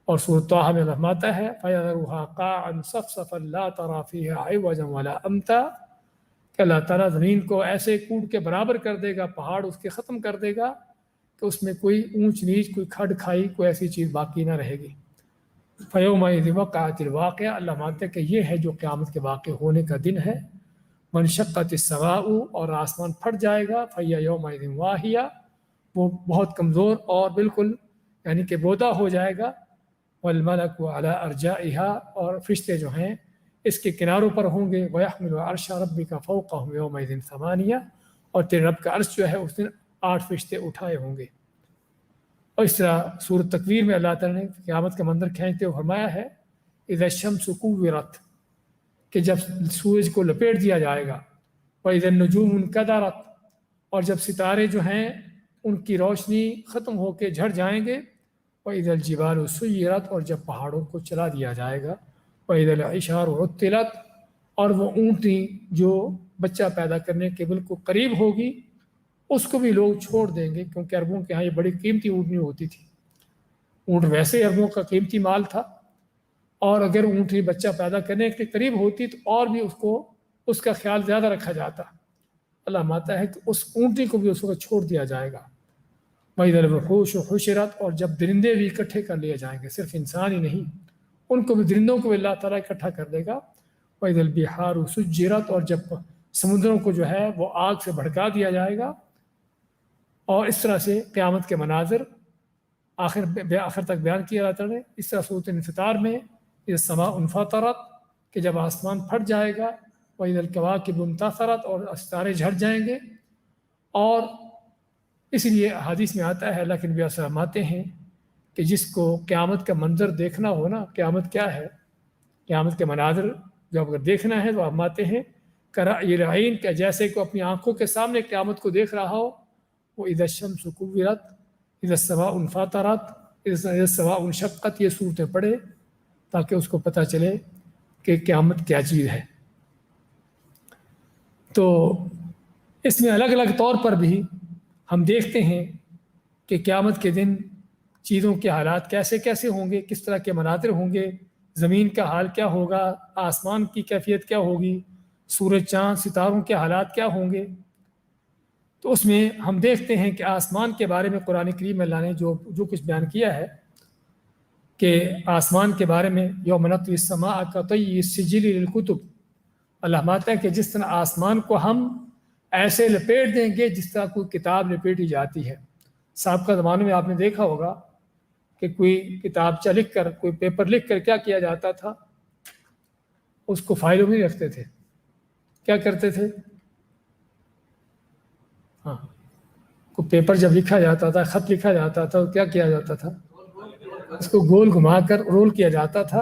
اور سورۃ طٰہٰ میں فرماتا ہے فَيَذَرُهَا قَاعًا صَفْصَفًا لَا تَرَىٰ فِيهَا عِوَجًا وَلَا أَمْتًا، کہ اللہ تعالیٰ زمین کو ایسے کوٹ کے برابر کر دے گا، پہاڑ اس کے ختم کر دے گا کہ اس میں کوئی اونچ نیچ، کوئی کھڈ کھائی، کوئی ایسی چیز باقی نہ رہے گی۔ فَيَوْمَئِذٍ وَقَعَتِ الْوَاقِعَةُ، اللہ مانتے ہیں کہ یہ ہے جو قیامت کے واقع ہونے کا دن ہے۔ وَانشَقَّتِ السَّمَاءُ، اور آسمان پھٹ جائے گا، فَهِيَ يَوْمَئِذٍ وَاهِيَةٌ، وہ بہت کمزور اور بالکل یعنی کہ بودا ہو جائے گا۔ وَالْمَلَكُ عَلَىٰ أَرْجَائِهَا، اور فرشتے جو ہیں اس کے کناروں پر ہوں گے۔ وَيَحْمِلُ عَرْشَ رَبِّكَ فَوْقَهُمْ يَوْمَئِذٍ ثَمَانِيَةٌ، اور تیرے رب کا عرش جو ہے اس دن 8 فرشتے اٹھائے ہوں گے۔ اور اس طرح سورۃ تکویر میں اللہ تعالیٰ نے قیامت کا منظر کھینچتے ہوئے فرمایا ہے اذا الشمس كورت، کہ جب سورج کو لپیٹ دیا جائے گا، واذا النجوم انکدرت، اور جب ستارے جو ہیں ان کی روشنی ختم ہو کے جھڑ جائیں گے، واذا الجبال سیرت، اور جب پہاڑوں کو چلا دیا جائے گا، واذا العشار عطلت، اور وہ اونٹنی جو بچہ پیدا کرنے کے بالکل قریب ہوگی اس کو بھی لوگ چھوڑ دیں گے، کیونکہ عربوں کے ہاں یہ بڑی قیمتی اونٹنی ہوتی تھی۔ اونٹ ویسے عربوں کا قیمتی مال تھا، اور اگر اونٹنی بچہ پیدا کرنے کے قریب ہوتی تو اور بھی اس کا خیال زیادہ رکھا جاتا۔ اللہ ماتا ہے کہ اس اونٹنی کو بھی اس کو چھوڑ دیا جائے گا۔ وَإِذَا الْوُحُوشُ حُشِرَتْ، اور جب درندے بھی اکٹھے کر لیے جائیں گے، صرف انسان ہی نہیں، ان کو بھی، درندوں کو بھی اللہ تعالیٰ اکٹھا کر دے گا۔ وَإِذَا الْبِحَارُ سُجِّرَتْ، اور جب سمندروں کو جو ہے وہ آگ سے بھڑکا دیا جائے گا۔ اور اس طرح سے قیامت کے مناظر آخر تک بیان کیا جاتا ہے۔ اس طرح سورۃ انفطار میں یہ السماء انفطرت، کہ جب آسمان پھٹ جائے گا، وَإِذَا الْكَوَاكِبُ انتَثَرَتْ، اور ستارے جھڑ جائیں گے۔ اور اس لیے حدیث میں آتا ہے اللہ کے نبی صلی اللہ علیہ وسلم فرماتے ہیں کہ جس کو قیامت کا منظر دیکھنا ہو نا، قیامت کیا ہے، قیامت کے مناظر جو اگر دیکھنا ہے تو فرماتے ہیں کرأی العین، کہ جیسے کہ اپنی آنکھوں کے سامنے قیامت کو دیکھ رہا ہو، وہ اذا الشمس کورت، اذا السماء انفطرت، اذا السماء انشقت، یہ صورتیں پڑھے تاکہ اس کو پتہ چلے کہ قیامت کیا چیز ہے۔ تو اس میں الگ الگ طور پر بھی ہم دیکھتے ہیں کہ قیامت کے دن چیزوں کے حالات کیسے کیسے ہوں گے، کس طرح کے مناظر ہوں گے، زمین کا حال کیا ہوگا، آسمان کی کیفیت کیا ہوگی، سورج چاند ستاروں کے حالات کیا ہوں گے۔ تو اس میں ہم دیکھتے ہیں کہ آسمان کے بارے میں قرآن کریم میں اللہ نے جو کچھ بیان کیا ہے کہ آسمان کے بارے میں یوم نطوی السماء کطی السجل للکتب، اللہ ماتا ہے کہ جس طرح آسمان کو ہم ایسے لپیٹ دیں گے جس طرح کوئی کتاب لپیٹی جاتی ہے۔ سابقہ زمانے میں آپ نے دیکھا ہوگا کہ کوئی کتابچہ لکھ کر، کوئی پیپر لکھ کر کیا کیا جاتا تھا، اس کو فائلوں میں رکھتے تھے۔ کیا کرتے تھے؟ ہاں، کوئی پیپر جب لکھا جاتا تھا، خط لکھا جاتا تھا، تو کیا کیا جاتا تھا؟ اس کو گول گھما کر رول کیا جاتا تھا۔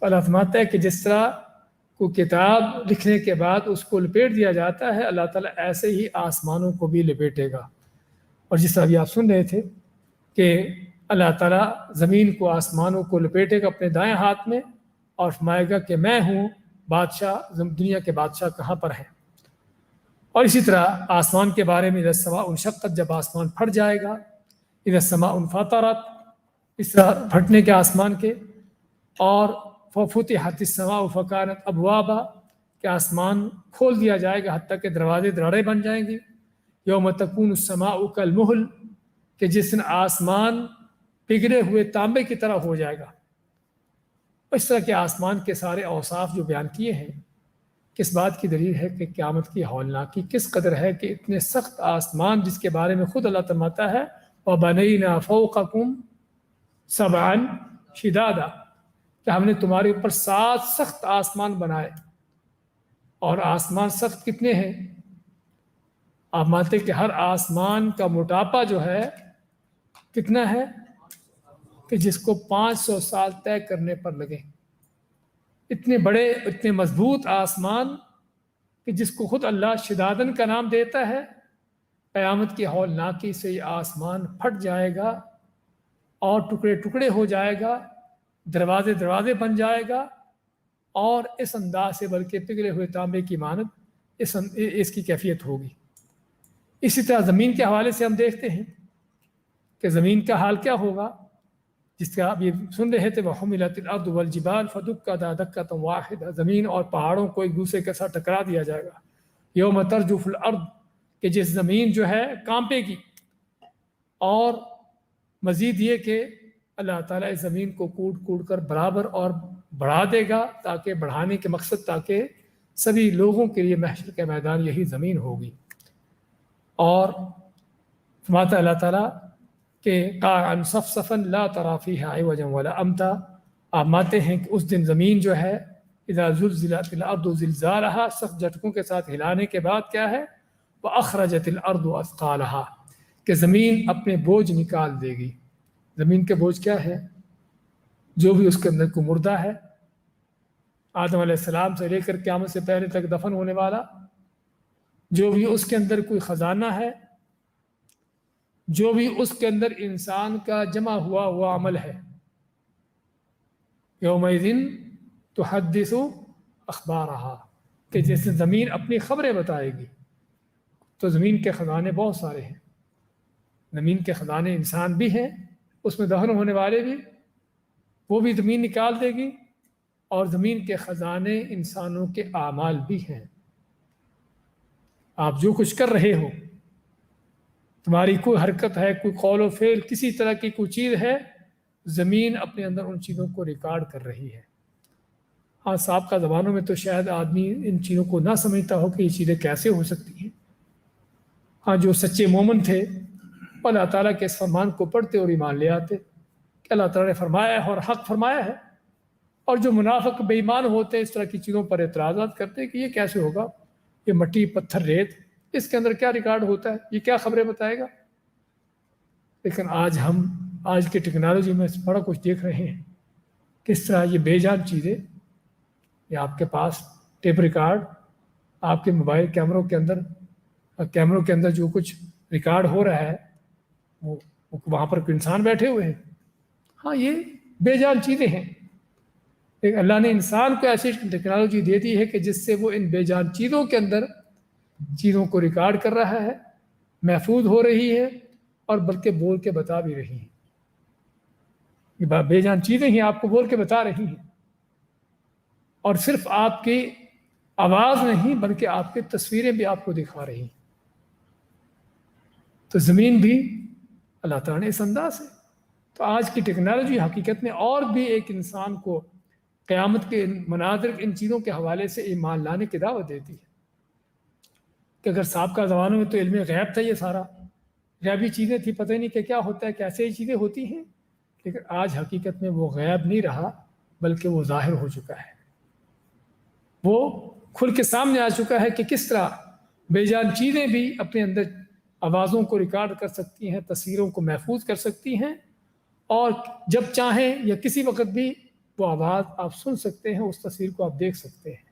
تو اللہ فرماتا ہے کہ جس طرح کو کتاب لکھنے کے بعد اس کو لپیٹ دیا جاتا ہے، اللہ تعالیٰ ایسے ہی آسمانوں کو بھی لپیٹے گا۔ اور جس طرح ابھی آپ سن رہے تھے کہ اللہ تعالیٰ زمین کو، آسمانوں کو لپیٹے گا اپنے دائیں ہاتھ میں اور فرمائے گا کہ میں ہوں بادشاہ، دنیا کے بادشاہ کہاں پر ہیں۔ اور اسی طرح آسمان کے بارے میں اذا السماء انشقت، جب آسمان پھٹ جائے گا، اذا السماء انفطرت، اس طرح پھٹنے کے آسمان کے، اور ففتحت السماء فکانت ابوابا، کہ آسمان کھول دیا جائے گا حتیٰ کہ دروازے دراڑے بن جائیں گے۔ یوم تکون السماء کالمہل، کہ جس دن آسمان پگھلے ہوئے تانبے کی طرح ہو جائے گا۔ اس طرح کے آسمان کے سارے اوصاف جو بیان کیے ہیں، کس بات کی دلیل ہے کہ قیامت کی ہولناکی کس قدر ہے کہ اتنے سخت آسمان جس کے بارے میں خود اللہ فرماتا ہے وَبَنَيْنَا فَوْقَكُمْ سَبْعًا شِدَادًا، کہ ہم نے تمہارے اوپر 7 سخت آسمان بنائے۔ اور آسمان سخت کتنے ہیں؟ آپ مانتے کہ ہر آسمان کا موٹاپا جو ہے کتنا ہے کہ جس کو 500 سال طے کرنے پر لگے۔ اتنے بڑے، اتنے مضبوط آسمان کہ جس کو خود اللہ شدادن کا نام دیتا ہے۔ قیامت کی ہولناکی سے یہ آسمان پھٹ جائے گا اور ٹکڑے ٹکڑے ہو جائے گا، دروازے دروازے بن جائے گا، اور اس انداز سے بلکہ پگھلے ہوئے تانبے کی مانند اس کی کیفیت ہوگی۔ اسی طرح زمین کے حوالے سے ہم دیکھتے ہیں کہ زمین کا حال کیا ہوگا، جس کا آپ یہ سن رہے تھے وَحُمِلَتِ الْأَرْضُ وَالْجِبَالُ فَدُكَّتَا دَكَّةً وَاحِدَةً، زمین اور پہاڑوں کو ایک دوسرے کے ساتھ ٹکرا دیا جائے گا۔ یوم ترجف الارض، کہ جس زمین جو ہے کانپے گی۔ اور مزید یہ کہ اللہ تعالیٰ اس زمین کو کوٹ کوٹ کر برابر اور بڑھا دے گا، تاکہ بڑھانے کے مقصد تاکہ سبھی لوگوں کے لیے محشر کے میدان یہی زمین ہوگی۔ اور فرماتا اللہ تعالیٰ کہ قاعًا صفصفاً لا تری فیہا عوجا ولا امتا، آپ مانتے ہیں کہ اس دن زمین جو ہے اذا زلزلت الارض زلزالہا، سخت جھٹکوں کے ساتھ ہلانے کے بعد کیا ہے، واخرجت الارض اثقالہا، کہ زمین اپنے بوجھ نکال دے گی۔ زمین کے بوجھ کیا ہے؟ جو بھی اس کے اندر کو مردہ ہے، آدم علیہ السلام سے لے کر قیامت سے پہلے تک دفن ہونے والا، جو بھی اس کے اندر کوئی خزانہ ہے، جو بھی اس کے اندر انسان کا جمع ہوا عمل ہے، یومئذ تحدث اخبارہا، کہ جیسے زمین اپنی خبریں بتائے گی۔ تو زمین کے خزانے بہت سارے ہیں، زمین کے خزانے انسان بھی ہیں، اس میں دفن ہونے والے بھی، وہ بھی زمین نکال دے گی، اور زمین کے خزانے انسانوں کے اعمال بھی ہیں۔ آپ جو کچھ کر رہے ہو، تمہاری کوئی حرکت ہے، کوئی قول و فعل، کسی طرح کی کوئی چیز ہے، زمین اپنے اندر ان چیزوں کو ریکارڈ کر رہی ہے۔ ہاں، سابقہ زمانوں میں تو شاید آدمی ان چیزوں کو نہ سمجھتا ہو کہ یہ چیزیں کیسے ہو سکتی ہیں۔ ہاں، جو سچے مومن تھے وہ اللہ تعالیٰ کے اس فرمان کو پڑھتے اور ایمان لے آتے کہ اللہ تعالیٰ نے فرمایا ہے اور حق فرمایا ہے۔ اور جو منافق بے ایمان ہوتے اس طرح کی چیزوں پر اعتراضات کرتے کہ یہ کیسے ہوگا، یہ مٹی پتھر ریت اس کے اندر کیا ریکارڈ ہوتا ہے، یہ کیا خبریں بتائے گا؟ لیکن آج کی ٹیکنالوجی میں بڑا کچھ دیکھ رہے ہیں، کس طرح یہ بے جان چیزیں، یا آپ کے پاس ٹیپ ریکارڈ، آپ کے موبائل کیمروں کے اندر جو کچھ ریکارڈ ہو رہا ہے وہ وہاں پر کوئی انسان بیٹھے ہوئے ہیں؟ ہاں، یہ بے جان چیزیں ہیں، لیکن اللہ نے انسان کو ایسی ٹیکنالوجی دے دی ہے کہ جس سے وہ ان بے جان چیزوں کے اندر چیزوں کو ریکارڈ کر رہا ہے، محفوظ ہو رہی ہے، اور بلکہ بول کے بتا بھی رہی ہیں۔ یہ بے جان چیزیں ہی آپ کو بول کے بتا رہی ہیں، اور صرف آپ کی آواز نہیں بلکہ آپ کی تصویریں بھی آپ کو دکھا رہی ہیں۔ تو زمین بھی اللہ تعالیٰ نے اس انداز ہے۔ تو آج کی ٹیکنالوجی حقیقت میں اور بھی ایک انسان کو قیامت کے مناظر ان چیزوں کے حوالے سے ایمان لانے کی دعوت دیتی ہے کہ اگر سابقہ زمانوں میں تو علم غیب تھا، یہ سارا غیبی چیزیں تھیں، پتہ نہیں کہ کیا ہوتا ہے، کیسے یہ چیزیں ہوتی ہیں، لیکن آج حقیقت میں وہ غیب نہیں رہا بلکہ وہ ظاہر ہو چکا ہے، وہ کھل کے سامنے آ چکا ہے کہ کس طرح بے جان چیزیں بھی اپنے اندر آوازوں کو ریکارڈ کر سکتی ہیں، تصویروں کو محفوظ کر سکتی ہیں، اور جب چاہیں یا کسی وقت بھی وہ آواز آپ سن سکتے ہیں، اس تصویر کو آپ دیکھ سکتے ہیں۔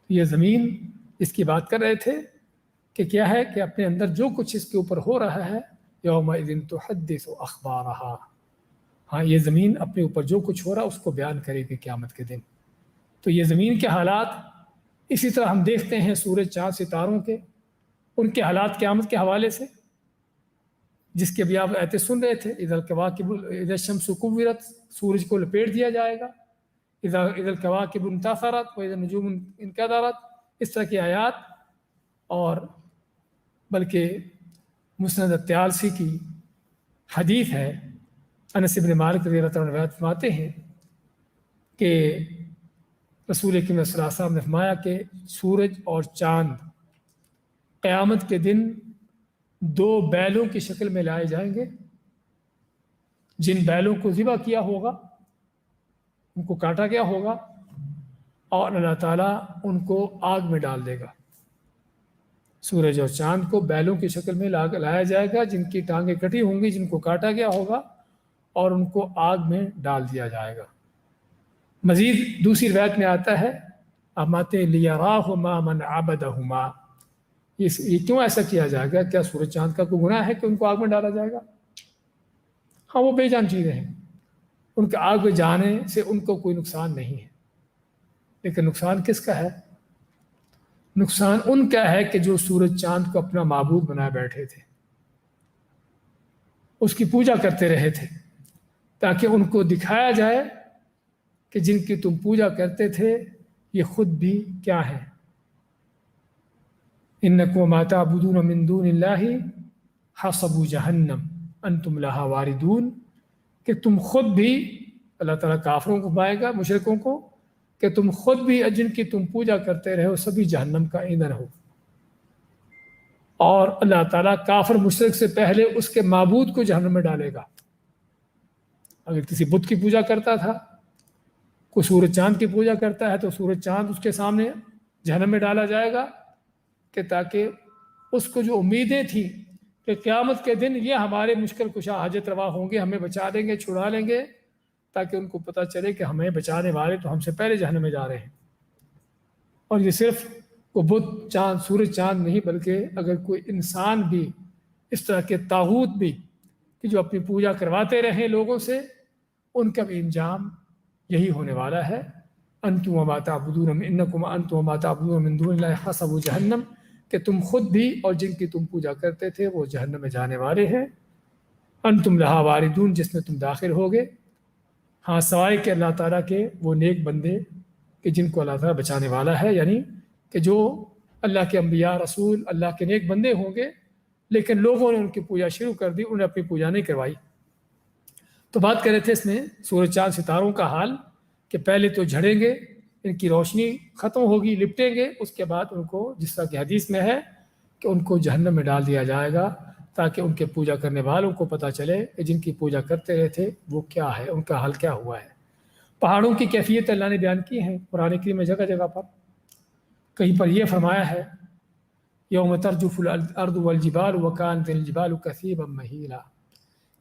یہ زمین اس کی بات کر رہے تھے کہ کیا ہے کہ اپنے اندر جو کچھ اس کے اوپر ہو رہا ہے، یومئذ تحدث اخبارہا، ہاں یہ زمین اپنے اوپر جو کچھ ہو رہا ہے اس کو بیان کرے گی قیامت کے دن۔ تو یہ زمین کے حالات اسی طرح ہم دیکھتے ہیں سورج، چاند، ستاروں کے، ان کے حالات قیامت کے حوالے سے، جس کے بھی آپ آیتیں سن رہے تھے، اذا الشمس کورت، سورج کو لپیٹ دیا جائے گا، اذا الکواکب انتثرت واذا النجوم انکدرت، اس طرح کی آیات، اور بلکہ مسند الطیالسی کی حدیث ہے، انس بن مالک رضی اللہ عنہ روایت فرماتے ہیں کہ رسول اکرم صلی اللہ علیہ وسلم نے فرمایا کہ سورج اور چاند قیامت کے دن دو بیلوں کی شکل میں لائے جائیں گے، جن بیلوں کو ذبح کیا ہوگا، ان کو کاٹا گیا ہوگا، اور اللہ تعالیٰ ان کو آگ میں ڈال دے گا۔ سورج اور چاند کو بیلوں کی شکل میں لایا جائے گا، جن کی ٹانگیں کٹی ہوں گی، جن کو کاٹا گیا ہوگا، اور ان کو آگ میں ڈال دیا جائے گا۔ مزید دوسری روایت میں آتا ہے، اماتے لیراہما من عبدہما، یہ کیوں ایسا کیا جائے گا؟ کیا سورج چاند کا کوئی گناہ ہے کہ ان کو آگ میں ڈالا جائے گا؟ ہاں، وہ بے جان چیزیں ہیں، ان کے آگ میں جانے سے ان کو کوئی نقصان نہیں ہے، لیکن نقصان کس کا ہے؟ نقصان ان کا ہے کہ جو سورج چاند کو اپنا معبود بنائے بیٹھے تھے، اس کی پوجا کرتے رہے تھے، تاکہ ان کو دکھایا جائے کہ جن کی تم پوجا کرتے تھے یہ خود بھی کیا ہے، انکم وما تعبدون من دون اللہ حصب جہنم انتم لہا واردون، کہ تم خود بھی، اللہ تعالیٰ کافروں کو بائے گا، مشرکوں کو، کہ تم خود بھی جن کی تم پوجا کرتے رہے ہو سبھی جہنم کا ایندھن ہو، اور اللہ تعالیٰ کافر مشرک سے پہلے اس کے معبود کو جہنم میں ڈالے گا۔ اگر کسی بت کی پوجا کرتا تھا، کوئی سورج چاند کی پوجا کرتا ہے، تو سورج چاند اس کے سامنے جہنم میں ڈالا جائے گا، کہ تاکہ اس کو جو امیدیں تھیں کہ قیامت کے دن یہ ہمارے مشکل کشا حاجت روا ہوں گے، ہمیں بچا دیں گے، چھڑا لیں گے، تاکہ ان کو پتہ چلے کہ ہمیں بچانے والے تو ہم سے پہلے جہنم میں جا رہے ہیں۔ اور یہ صرف وہ بت چاند، سورج چاند نہیں، بلکہ اگر کوئی انسان بھی اس طرح کے طاغوت بھی کہ جو اپنی پوجا کرواتے رہیں لوگوں سے، ان کا بھی انجام یہی ہونے والا ہے، انتم وما تعبدون انکم انتم وما تعبدون من دون اللہ حصب جہنم، کہ تم خود بھی اور جن کی تم پوجا کرتے تھے وہ جہنم میں جانے والے ہیں، انتم لہا واردون، جس میں تم داخل ہوگے، ہاں سوائے کہ اللہ تعالیٰ کے وہ نیک بندے کہ جن کو اللہ تعالیٰ بچانے والا ہے، یعنی کہ جو اللہ کے انبیاء، رسول، اللہ کے نیک بندے ہوں گے، لیکن لوگوں نے ان کی پوجا شروع کر دی، انہیں اپنی پوجا نہیں کروائی۔ تو بات کر رہے تھے اس میں سورج چاند ستاروں کا حال، کہ پہلے تو جھڑیں گے، ان کی روشنی ختم ہوگی، لپٹیں گے، اس کے بعد ان کو جس طرح کہ حدیث میں ہے کہ ان کو جہنم میں ڈال دیا جائے گا، تاکہ ان کے پوجا کرنے والوں کو پتہ چلے کہ جن کی پوجا کرتے رہے تھے وہ کیا ہے، ان کا حال کیا ہوا ہے۔ پہاڑوں کی کیفیت اللہ نے بیان کی ہے قرآن کریم میں جگہ جگہ پر، کہیں پر یہ فرمایا ہے یوم ترجف الارض والجبال وکانت الجبال کثیبا مہیلا،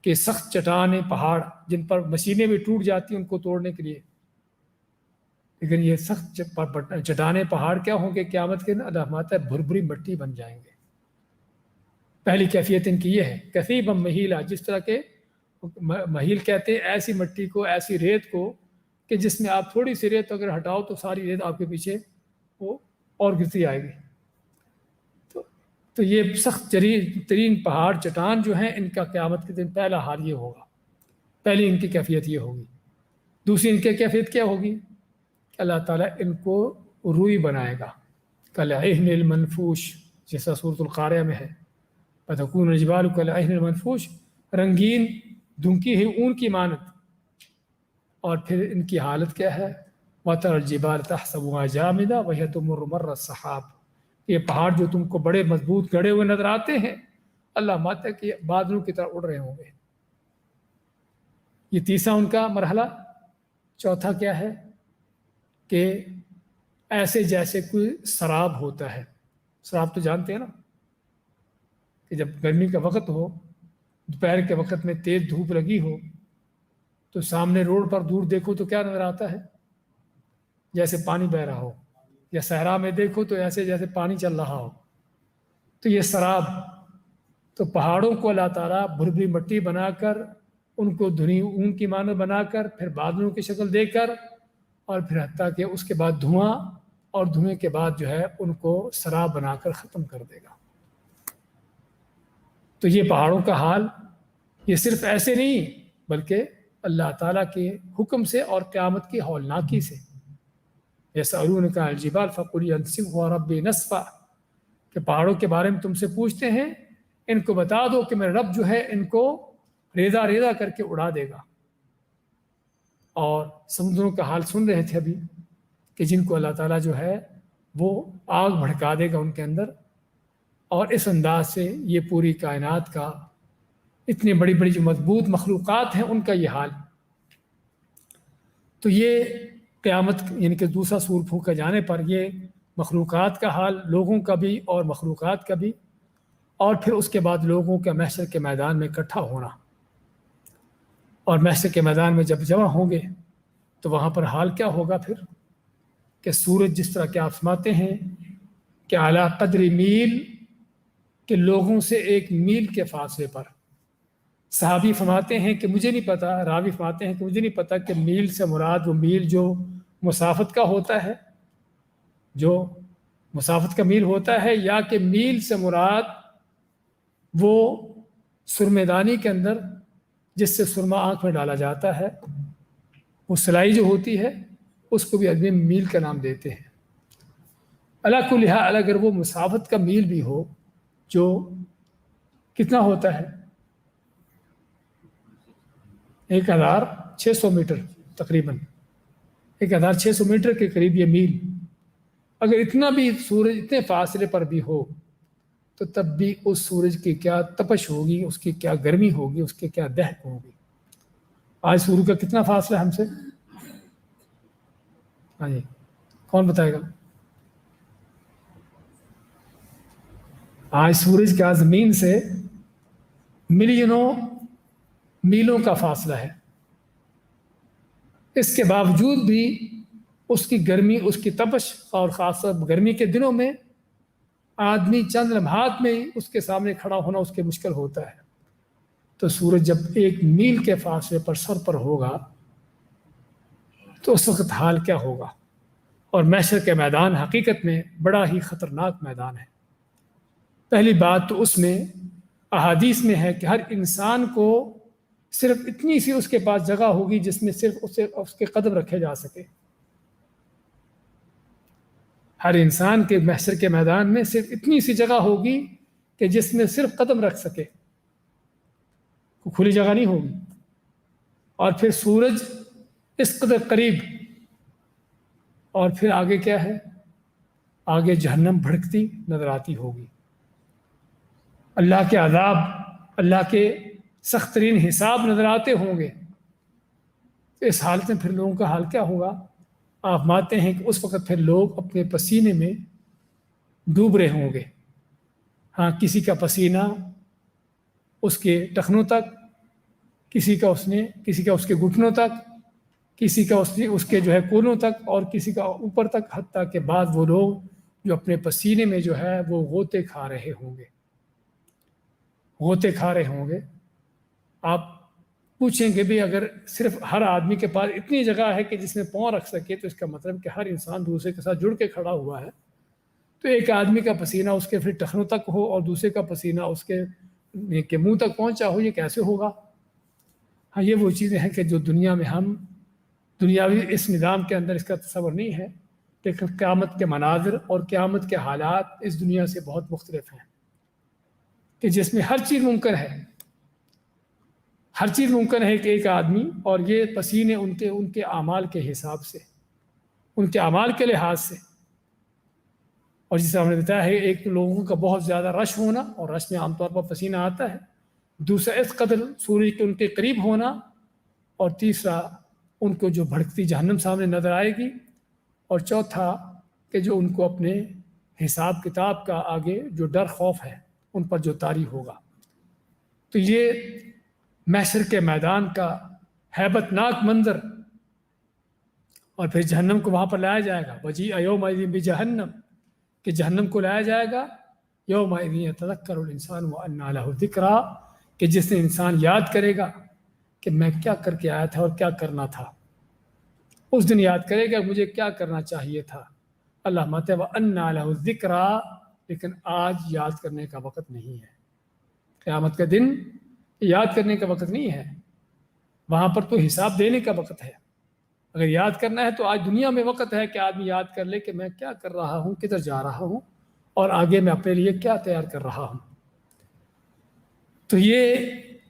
کہ سخت چٹانیں پہاڑ جن پر مشینیں بھی ٹوٹ جاتی ہیں ان کو توڑنے کے لیے، لیکن یہ سخت چٹانیں پہاڑ کیا ہوں گے قیامت کے دن؟ اللہ فرماتا ہے بھربھری مٹی بن جائیں گے۔ پہلی کیفیت ان کی یہ ہے کثیبا مہیلا، جس طرح کے مہیل کہتے ہیں ایسی مٹی کو، ایسی ریت کو کہ جس میں آپ تھوڑی سی ریت اگر ہٹاؤ تو ساری ریت آپ کے پیچھے وہ اور گرتی آئے گی۔ تو یہ سخت ترین پہاڑ چٹان جو ہیں ان کا قیامت کے دن پہلا حال یہ ہوگا، پہلی ان کی کیفیت یہ ہوگی۔ دوسری ان کی کیفیت کیا ہوگی؟ اللہ تعالیٰ ان کو روئی بنائے گا، کالعہن المنفوش، جیسا سورۃ القاریہ میں ہے، فتکون الجبال کالعہن المنفوش، رنگین دھنکی ہوئی اون کی مانند۔ اور پھر ان کی حالت کیا ہے؟ وَتَرَى الْجِبَالَ تَحْسَبُهَا جَامِدَةً وَهِيَ تَمُرُّ مَرَّ السَّحَابِ، یہ پہاڑ جو تم کو بڑے مضبوط گڑے ہوئے نظر آتے ہیں، اللہ ماتا کہ بادلوں کی طرح اڑ رہے ہوں گے۔ یہ تیسرا ان کا مرحلہ۔ چوتھا کیا ہے؟ کہ ایسے جیسے کوئی سراب ہوتا ہے۔ سراب تو جانتے ہیں نا، کہ جب گرمی کا وقت ہو، دوپہر کے وقت میں تیز دھوپ لگی ہو تو سامنے روڈ پر دور دیکھو تو کیا نظر آتا ہے؟ جیسے پانی بہہ رہا ہو، یا صحرا میں دیکھو تو ایسے جیسے پانی چل رہا ہو۔ تو یہ سراب، تو پہاڑوں کو اللہ تعالیٰ بھربھری مٹی بنا کر، ان کو دھنی اون کی مانند بنا کر، پھر بادلوں کی شکل دے کر، اور پھر حتیٰ کہ اس کے بعد دھواں، اور دھوئیں کے بعد جو ہے ان کو سراب بنا کر ختم کر دے گا۔ تو یہ پہاڑوں کا حال یہ صرف ایسے نہیں بلکہ اللہ تعالیٰ کے حکم سے اور قیامت کی ہولناکی سے۔ یسألونک عن الجبال فقل ينسفها ربی نسفا، کہ پہاڑوں کے بارے میں تم سے پوچھتے ہیں، ان کو بتا دو کہ میرا رب جو ہے ان کو ریزہ ریزہ کر کے اڑا دے گا۔ اور سمندروں کا حال سن رہے تھے ابھی، کہ جن کو اللہ تعالیٰ جو ہے وہ آگ بھڑکا دے گا ان کے اندر، اور اس انداز سے یہ پوری کائنات کا اتنی بڑی بڑی جو مضبوط مخلوقات ہیں ان کا یہ حال۔ تو یہ قیامت یعنی کہ دوسرا سور پھونکا جانے پر یہ مخلوقات کا حال، لوگوں کا بھی اور مخلوقات کا بھی، اور پھر اس کے بعد لوگوں کا محشر کے میدان میں اکٹھا ہونا۔ اور محشر کے میدان میں جب جمع ہوں گے تو وہاں پر حال کیا ہوگا پھر؟ کہ سورج جس طرح کہ آپ سماتے ہیں کہ اعلیٰ قدر میل، کہ لوگوں سے ایک میل کے فاصلے پر۔ صحابی فرماتے ہیں کہ مجھے نہیں پتا، راوی فرماتے ہیں کہ مجھے نہیں پتا کہ میل سے مراد وہ میل جو مسافت کا ہوتا ہے، جو مسافت کا میل ہوتا ہے، یا کہ میل سے مراد وہ سرمے دانی کے اندر جس سے سرما آنکھ میں ڈالا جاتا ہے، وہ سلائی جو ہوتی ہے اس کو بھی عربی میں میل کا نام دیتے ہیں۔ اللہ کو لحاظ اگر وہ مسافت کا میل بھی ہو جو کتنا ہوتا ہے 1600 میٹر، تقریباً 1600 میٹر کے قریب یہ میل، اگر اتنا بھی سورج اتنے فاصلے پر بھی ہو تو تب بھی اس سورج کی کیا تپش ہوگی، اس کی کیا گرمی ہوگی، اس کی کیا دہک ہوگی۔ آج سورج کا کتنا فاصلہ ہم سے؟ ہاں جی، کون بتائے گا؟ آج سورج کا زمین سے ملینوں میلوں کا فاصلہ ہے، اس کے باوجود بھی اس کی گرمی، اس کی تپش، اور خاص طور گرمی کے دنوں میں آدمی چند لمحات میں ہی اس کے سامنے کھڑا ہونا اس کے مشکل ہوتا ہے۔ تو سورج جب ایک میل کے فاصلے پر سر پر ہوگا تو اس وقت حال کیا ہوگا؟ اور محشر کے میدان حقیقت میں بڑا ہی خطرناک میدان ہے۔ پہلی بات تو اس میں احادیث میں ہے کہ ہر انسان کو صرف اتنی سی اس کے پاس جگہ ہوگی جس میں صرف اس کے قدم رکھے جا سکے۔ ہر انسان کے محشر کے میدان میں صرف اتنی سی جگہ ہوگی کہ جس میں صرف قدم رکھ سکے، کوئی کھلی جگہ نہیں ہوگی۔ اور پھر سورج اس قدر قریب، اور پھر آگے کیا ہے؟ آگے جہنم بھڑکتی نظر آتی ہوگی، اللہ کے عذاب، اللہ کے سخت ترین حساب نظر آتے ہوں گے۔ تو اس حالت میں پھر لوگوں کا حال کیا ہوگا؟ آپ مانتے ہیں کہ اس وقت پھر لوگ اپنے پسینے میں ڈوب رہے ہوں گے، ہاں کسی کا پسینہ اس کے ٹخنوں تک، کسی کا اس کے گھٹنوں تک، کسی کا اس کے جو ہے کونوں تک، اور کسی کا اوپر تک، حتیٰ کہ بعد وہ لوگ جو اپنے پسینے میں جو ہے وہ غوطے کھا رہے ہوں گے. آپ پوچھیں گے بھی اگر صرف ہر آدمی کے پاس اتنی جگہ ہے کہ جس میں پاؤں رکھ سکے، تو اس کا مطلب کہ ہر انسان دوسرے کے ساتھ جڑ کے کھڑا ہوا ہے. تو ایک آدمی کا پسینہ اس کے پھر ٹخنوں تک ہو اور دوسرے کا پسینہ اس کے منہ تک پہنچا ہو، یہ کیسے ہوگا؟ ہاں یہ وہ چیزیں ہیں کہ جو دنیا میں ہم دنیاوی اس نظام کے اندر اس کا تصور نہیں ہے، لیکن قیامت کے مناظر اور قیامت کے حالات اس دنیا سے بہت مختلف ہیں، کہ جس میں ہر چیز ممکن ہے. ہر چیز ممکن ہے کہ ایک آدمی، اور یہ پسینے ان کے اعمال کے حساب سے، ان کے اعمال کے لحاظ سے، اور جسے ہم نے بتایا ہے ایک لوگوں کا بہت زیادہ رش ہونا، اور رش میں عام طور پر پسینہ آتا ہے. دوسرا اس قدر سورج کے ان کے قریب ہونا، اور تیسرا ان کو جو بھڑکتی جہنم سامنے نظر آئے گی، اور چوتھا کہ جو ان کو اپنے حساب کتاب کا آگے جو ڈر خوف ہے ان پر جو طاری ہوگا. تو یہ محشر کے میدان کا ہیبت ناک منظر، اور پھر جہنم کو وہاں پر لایا جائے گا. وجیء یومئذ بجہنم، کہ جہنم کو لایا جائے گا. یومئذ یتذکر الانسان وانى له الذکریٰ، کہ جس نے انسان یاد کرے گا کہ میں کیا کر کے آیا تھا اور کیا کرنا تھا. اس دن یاد کرے گا مجھے کیا کرنا چاہیے تھا. اللہ مت وانى له الذکریٰ، لیکن آج یاد کرنے کا وقت نہیں ہے. قیامت کا دن یاد کرنے کا وقت نہیں ہے، وہاں پر تو حساب دینے کا وقت ہے. اگر یاد کرنا ہے تو آج دنیا میں وقت ہے کہ آدمی یاد کر لے کہ میں کیا کر رہا ہوں، کدھر جا رہا ہوں، اور آگے میں اپنے لیے کیا تیار کر رہا ہوں. تو یہ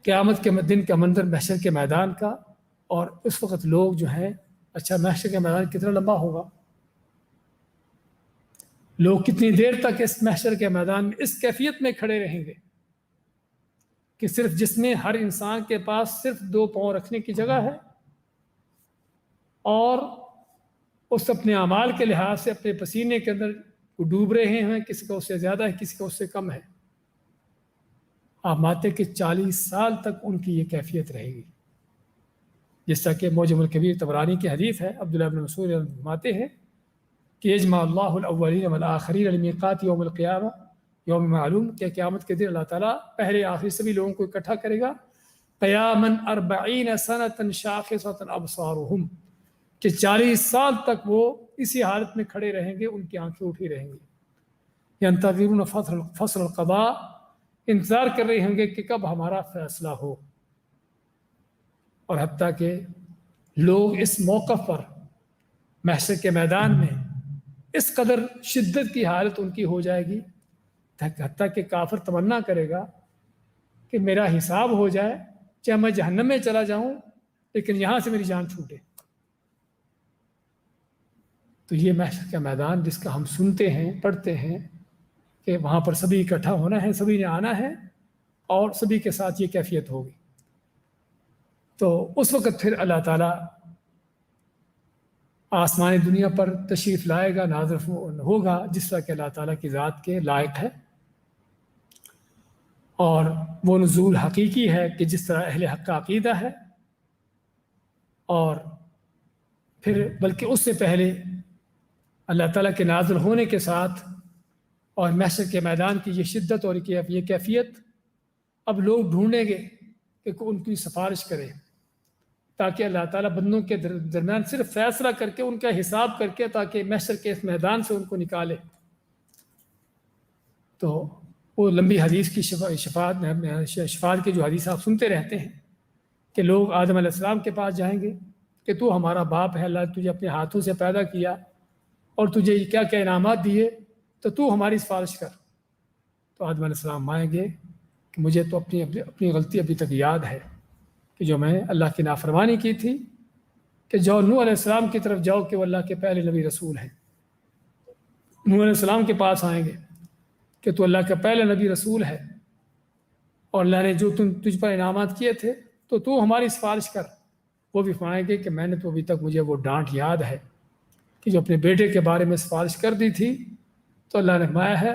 قیامت کے دن کا منظر محشر کے میدان کا. اور اس وقت لوگ جو ہیں، اچھا محشر کا میدان کتنا لمبا ہوگا، لوگ کتنی دیر تک اس محشر کے میدان میں اس کیفیت میں کھڑے رہیں گے کہ صرف جس میں ہر انسان کے پاس صرف 2 پاؤں رکھنے کی جگہ ہے، اور اس اپنے اعمال کے لحاظ سے اپنے پسینے کے اندر ڈوب رہے ہیں. کسی کا اس سے زیادہ ہے، کسی کا اس سے کم ہے. آپ مانتے کہ 40 سال تک ان کی یہ کیفیت رہے گی. جس طرح کہ معجم الکبیر طبرانی کی حدیث ہے، عبداللہ بن مسعود فرماتے ہیں کہ یجمع اللہ الاولین والآخرین لمیقات یوم القیامہ، یوم معلوم، کہ قیامت کے دن اللہ تعالیٰ پہلے آخری سبھی لوگوں کو اکٹھا کرے گا. قیاما 40 سنة شاخصة ابصارهم، کہ 40 سال تک وہ اسی حالت میں کھڑے رہیں گے، ان کی آنکھیں اٹھی رہیں گی. ینتظرون فصل القضاء، انتظار کر رہے ہوں گے کہ کب ہمارا فیصلہ ہو. اور حتیٰ کہ لوگ اس موقع پر محشر کے میدان میں اس قدر شدت کی حالت ان کی ہو جائے گی، حتیٰ کہ کافر تمنا کرے گا کہ میرا حساب ہو جائے، چاہے میں جہنم میں چلا جاؤں لیکن یہاں سے میری جان چھوٹے. تو یہ محشر کا میدان جس کا ہم سنتے ہیں، پڑھتے ہیں کہ وہاں پر سبھی اکٹھا ہونا ہے، سبھی نے آنا ہے، اور سبھی کے ساتھ یہ کیفیت ہوگی. تو اس وقت پھر اللہ تعالیٰ آسمانی دنیا پر تشریف لائے گا، نازل ہوگا جس طرح کہ اللہ تعالیٰ کی ذات کے لائق ہے. اور وہ نزول حقیقی ہے کہ جس طرح اہل حق کا عقیدہ ہے. اور پھر بلکہ اس سے پہلے اللہ تعالیٰ کے نازل ہونے کے ساتھ اور محشر کے میدان کی یہ شدت اور یہ کیفیت، اب لوگ ڈھونڈیں گے کہ ان کی سفارش کرے، تاکہ اللہ تعالیٰ بندوں کے درمیان صرف فیصلہ کر کے ان کا حساب کر کے تاکہ محشر کے اس میدان سے ان کو نکالے. تو وہ لمبی حدیث کی شفاعت کی جو حدیث آپ سنتے رہتے ہیں کہ لوگ آدم علیہ السلام کے پاس جائیں گے کہ تو ہمارا باپ ہے، اللہ تجھے اپنے ہاتھوں سے پیدا کیا اور تجھے کیا کیا انعامات دیے، تو ہماری سفارش کر. تو آدم علیہ السلام مانیں گے کہ مجھے تو اپنی غلطی ابھی تک یاد ہے کہ جو میں اللہ کی نافرمانی کی تھی، کہ جاؤ نوح علیہ السلام کی طرف جاؤ کہ وہ اللہ کے پہلے نبی رسول ہیں. نوح علیہ السلام کے پاس آئیں گے کہ تو اللہ کا پہلا نبی رسول ہے، اور اللہ نے جو تجھ پر انعامات کیے تھے تو ہماری سفارش کر. وہ بھی فرمائیں گے کہ میں نے تو ابھی تک مجھے وہ ڈانٹ یاد ہے کہ جو اپنے بیٹے کے بارے میں سفارش کر دی تھی، تو اللہ نے فرمایا ہے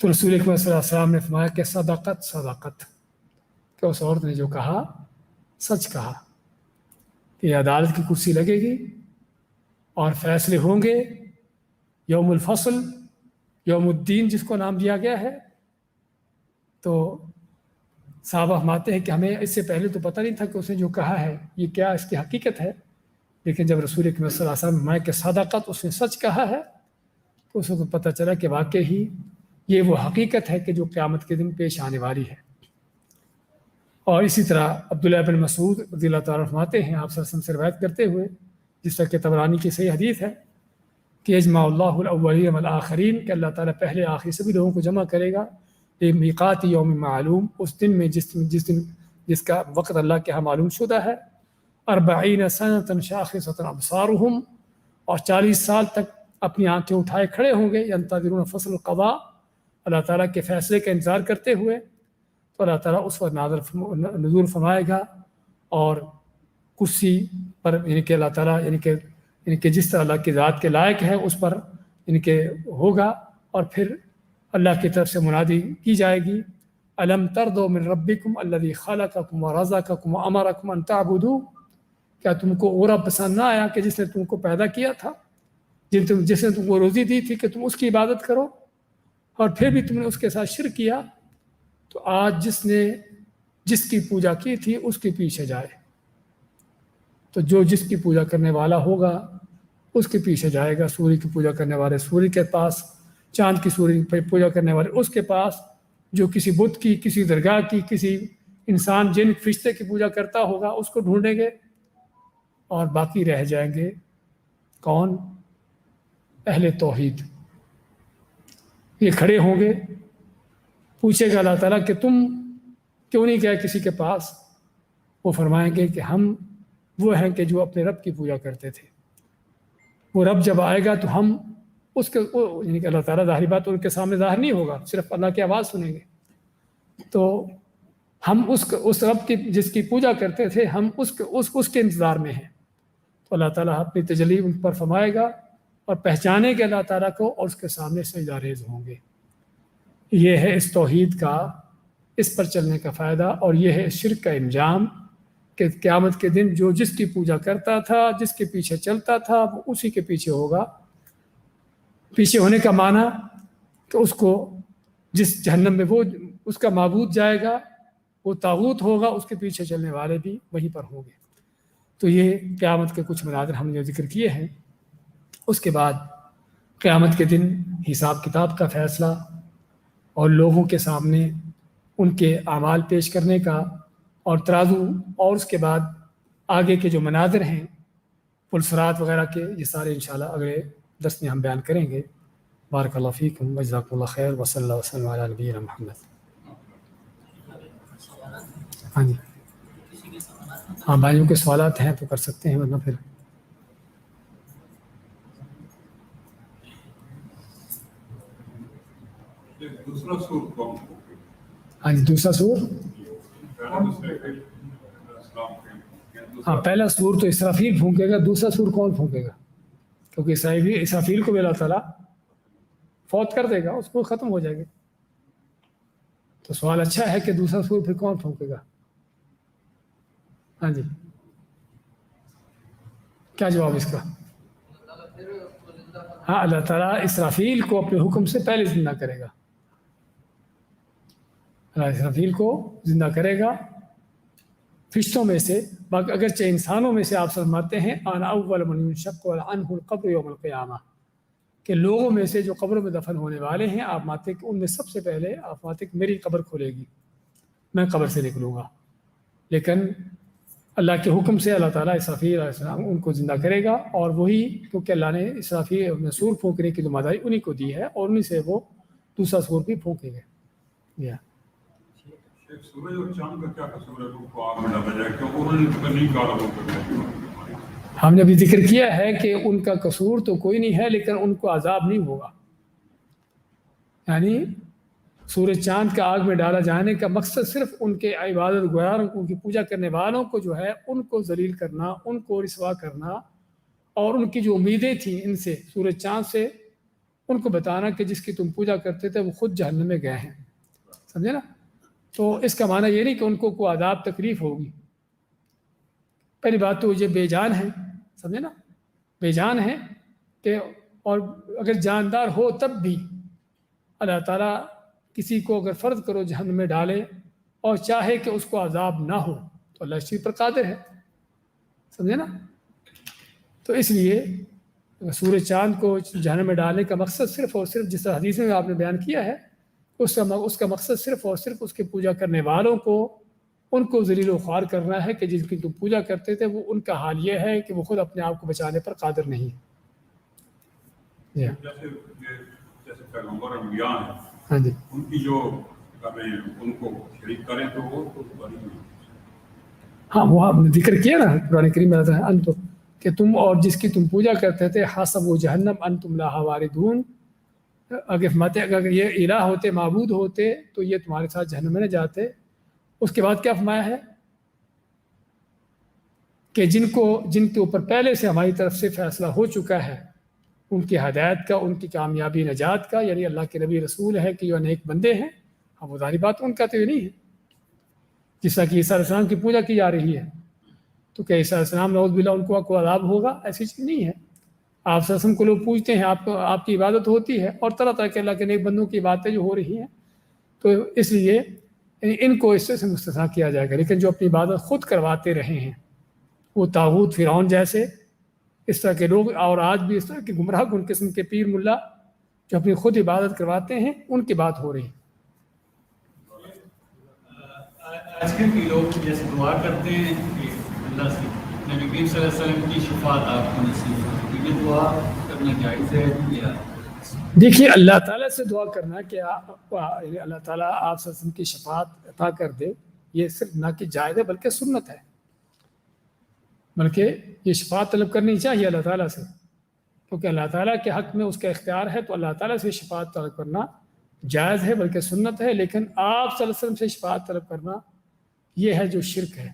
تو رسول اکرم صلی اللہ علیہ وسلم نے فرمایا کہ صدقت صدقت، کہ اس عورت نے جو کہا سچ کہا، کہ عدالت کی کرسی لگے گی اور فیصلے ہوں گے یوم الفصل، یوم الدین جس کو نام دیا گیا ہے۔ تو صحابہ فرماتے ہیں کہ ہمیں اس سے پہلے تو پتہ نہیں تھا کہ اس نے جو کہا ہے یہ کیا اس کی حقیقت ہے، لیکن جب رسول اکرم صلی اللہ علیہ وسلم فرمایا کہ صدقت، اس نے سچ کہا ہے، تو اس کو پتہ چلا کہ واقعی یہ وہ حقیقت ہے کہ جو قیامت کے دن پیش آنے والی ہے۔ اور اسی طرح عبداللہ بن مسعود رضی اللہ تعالیٰ فرماتے ہیں آپ صلی اللہ علیہ وسلم سے روایت کرتے ہوئے، جس طرح کہ طبرانی کی صحیح حدیث ہے، کہ اجمع اللہ الاولین والآخرین، کہ اللہ تعالیٰ پہلے آخری سبھی لوگوں کو جمع کرے گا میقات یوم معلوم، اس دن میں جس کا وقت اللہ کے ہاں معلوم شدہ ہے، 40 سنۃ شاخصۃ ابصارہم، اور 40 سال تک اپنی آنکھیں اٹھائے کھڑے ہوں گے، ینتظرون فصل القضاء، اللہ تعالیٰ کے فیصلے کا انتظار کرتے ہوئے۔ تو اللہ تعالیٰ اس وقت نزول فرمائے گا، اور کرسی پر یعنی کہ اللہ تعالیٰ یعنی کہ جس طرح اللہ کی ذات کے لائق ہے اس پر یعنی کہ ہوگا، اور پھر اللہ کی طرف سے منادی کی جائے گی، الم ترضوا من ربکم الذی خلقکم ورزقکم وامرکم ان تعبدوا، کیا تم کو وہ رب پسند نہ آیا کہ جس نے تم کو پیدا کیا تھا، جس نے تم کو روزی دی تھی کہ تم اس کی عبادت کرو، اور پھر بھی تم نے اس کے ساتھ شرک کیا، تو آج جس نے جس کی پوجا کی تھی اس کے پیچھے جائے۔ تو جو جس کی پوجا کرنے والا ہوگا اس کے پیچھے جائے گا، سوری کی پوجا کرنے والے سوری کے پاس، چاند کی سوری کی پوجا کرنے والے اس کے پاس، جو کسی بت کی، کسی درگاہ کی، کسی انسان جن فرشتے کی پوجا کرتا ہوگا اس کو ڈھونڈیں گے، اور باقی رہ جائیں گے کون؟ اہل توحید۔ یہ کھڑے ہوں گے، پوچھے گا اللہ تعالیٰ کہ تم کیوں نہیں گئے کسی کے پاس؟ وہ فرمائیں گے کہ ہم وہ ہیں کہ جو اپنے رب کی پوجا کرتے تھے، وہ رب جب آئے گا تو ہم اس کے یعنی کہ اللہ تعالیٰ ظاہری بات ان کے سامنے ظاہر نہیں ہوگا، صرف اللہ کی آواز سنیں گے، تو ہم اس رب کی جس کی پوجا کرتے تھے ہم اس کے انتظار میں ہیں۔ تو اللہ تعالیٰ اپنی تجلی ان پر فرمائے گا، اور پہچانے گے اللہ تعالیٰ کو، اور اس کے سامنے سجدہ ریز ہوں گے۔ یہ ہے اس توحید کا، اس پر چلنے کا فائدہ، اور یہ ہے اس شرک کا انجام، کہ قیامت کے دن جو جس کی پوجا کرتا تھا، جس کے پیچھے چلتا تھا، وہ اسی کے پیچھے ہوگا۔ پیچھے ہونے کا معنی کہ اس کو جس جہنم میں وہ اس کا معبود جائے گا، وہ طاغوت ہوگا، اس کے پیچھے چلنے والے بھی وہیں پر ہوں گے۔ تو یہ قیامت کے کچھ مناظر ہم نے ذکر کیے ہیں۔ اس کے بعد قیامت کے دن حساب کتاب کا فیصلہ، اور لوگوں کے سامنے ان کے اعمال پیش کرنے کا، اور ترازو، اور اس کے بعد آگے کے جو مناظر ہیں پلسرات وغیرہ کے، یہ سارے انشاءاللہ اگلے درس میں ہم بیان کریں گے۔ بارک اللہ فیکم وجزاکم اللہ خیر، وصلی اللہ وسلم علی نبینا محمد۔ ہاں جی، ہاں بھائیوں کے سوالات ہیں تو کر سکتے ہیں، ورنہ پھر دوسرا سور کون؟ ہاں جی، دوسرا سور، ہاں پہلا سور تو اسرافیل پھونکے گا، دوسرا سور کون پھونکے گا؟ کیونکہ اسرافیل کو بھی اللہ تعالیٰ فوت کر دے گا، اس کو ختم ہو جائے گا۔ تو سوال اچھا ہے کہ دوسرا سور پھر کون پھونکے گا؟ ہاں جی، کیا جواب اس کا؟ ہاں، اللہ تعالیٰ اسرافیل کو اپنے حکم سے پہلے زندہ کرے گا، اللہ اسرافیل کو زندہ کرے گا فرشتوں میں سے، باقی اگرچہ انسانوں میں سے آپ فرماتے ہیں انا اول من ينشق عنه القبر یوم القیامہ، کہ لوگوں میں سے جو قبروں میں دفن ہونے والے ہیں، آپ ماتے کہ ان میں سب سے پہلے آپ ماتے کہ میری قبر کھلے گی، میں قبر سے نکلوں گا، لیکن اللہ کے حکم سے اللہ تعالیٰ اسرافیل علیہ السلام ان کو زندہ کرے گا، اور وہی کیونکہ اللہ نے اسرافیل میں سور پھونکنے کی ذمہ داری انہی کو دی ہے، اور انہی سے وہ دوسرا سور بھی پھونکیں گے۔ سورج اور چاند کا کیا قصور ہے ان کو آگ میں ڈالا جائے؟ کیوں انہوں نے نہیں کہا وہ کرتے؟ ہم نے بھی ذکر کیا ہے کہ ان کا قصور تو کوئی نہیں ہے، لیکن ان کو عذاب نہیں ہوگا، یعنی سورج چاند کا آگ میں ڈالا جانے کا مقصد صرف ان کے عبادت گزاروں کو، ان کی پوجا کرنے والوں کو جو ہے ان کو ذلیل کرنا، ان کو رسوا کرنا، اور ان کی جو امیدیں تھیں ان سے، سورج چاند سے ان کو بتانا کہ جس کی تم پوجا کرتے تھے وہ خود جہنم میں گئے ہیں. سمجھے نا؟ تو اس کا معنی یہ نہیں کہ ان کو کوئی عذاب تکلیف ہوگی. پہلی بات تو یہ بے جان ہے. سمجھے نا؟ بے جان ہے کہ اور اگر جاندار ہو تب بھی اللہ تعالیٰ کسی کو اگر فرض کرو جہنم میں ڈالے اور چاہے کہ اس کو عذاب نہ ہو تو اللہ اس چیز پر قادر ہے. سمجھے نا؟ تو اس لیے سورج چاند کو جہنم میں ڈالنے کا مقصد صرف اور صرف جس حدیث میں آپ نے بیان کیا ہے اس کا مقصد صرف اور صرف اس کی پوجا کرنے والوں کو ان کو ذلیل و خوار کرنا ہے کہ جن کی تم پوجا کرتے تھے وہ ان کا حال یہ ہے کہ وہ خود اپنے آپ کو بچانے پر قادر نہیں ہے. جیسے پیغمبر انبیاء ہیں ہاں جی ان کی جو کر رہے ہیں ان کو شریک کریں تو وہ تو بڑی ہاں وہ آپ نے ذکر کیا نا قرآن کریم میں آتا ہے انتم کہ تم اور جس کی تم پوجا کرتے تھے حسب و جہنم انتم لہا واردون. اگر یہ الہ ہوتے معبود ہوتے تو یہ تمہارے ساتھ جہنم میں نہ جاتے. اس کے بعد کیا فرمایا ہے کہ جن کے اوپر پہلے سے ہماری طرف سے فیصلہ ہو چکا ہے ان کی ہدایت کا ان کی کامیابی نجات کا یعنی اللہ کے نبی رسول ہے کہ جو نیک بندے ہیں. ہم وہ ظاہری بات ان کا تو یہ نہیں ہے. جس طرح کہ عیسیٰ علیہ السلام کی پوجا کی جا رہی ہے تو کیا عیسیٰ علیہ السلام نعوذ باللہ ان کو عذاب ہوگا؟ ایسی چیز نہیں ہے. آپ صلی اللہ علیہ وسلم کو لوگ پوجتے ہیں آپ کی عبادت ہوتی ہے اور طرح طرح کے اللہ کے نیک بندوں کی باتیں جو ہو رہی ہیں تو اس لیے ان کو اس سے مستثنیٰ کیا جائے گا. لیکن جو اپنی عبادت خود کرواتے رہے ہیں وہ طاغوت فرعون جیسے اس طرح کے لوگ اور آج بھی اس طرح کے گمراہ کن قسم کے پیر ملا جو اپنی خود عبادت کرواتے ہیں ان کی بات ہو رہی ہے. آج کل کے لوگ جیسے دعا کرتے ہیں کہ اللہ سے نبی کریم صلی اللہ علیہ وسلم کی شفاعت آپ کو نصیب ہو، یہ دعا کرنا جائز ہے یا؟ دیکھیے اللہ تعالیٰ سے دعا کرنا کہ اللہ تعالیٰ آپ صلی اللہ علیہ وسلم کی شفاعت عطا کر دے یہ صرف نہ کہ جائز ہے بلکہ سنت ہے. بلکہ یہ شفاعت طلب کرنی چاہیے اللہ تعالیٰ سے کیونکہ اللہ تعالیٰ کے حق میں اس کا اختیار ہے تو اللہ تعالیٰ سے شفاعت طلب کرنا جائز ہے بلکہ سنت ہے. لیکن آپ صلی اللہ علیہ وسلم سے شفاعت طلب کرنا یہ ہے جو شرک ہے.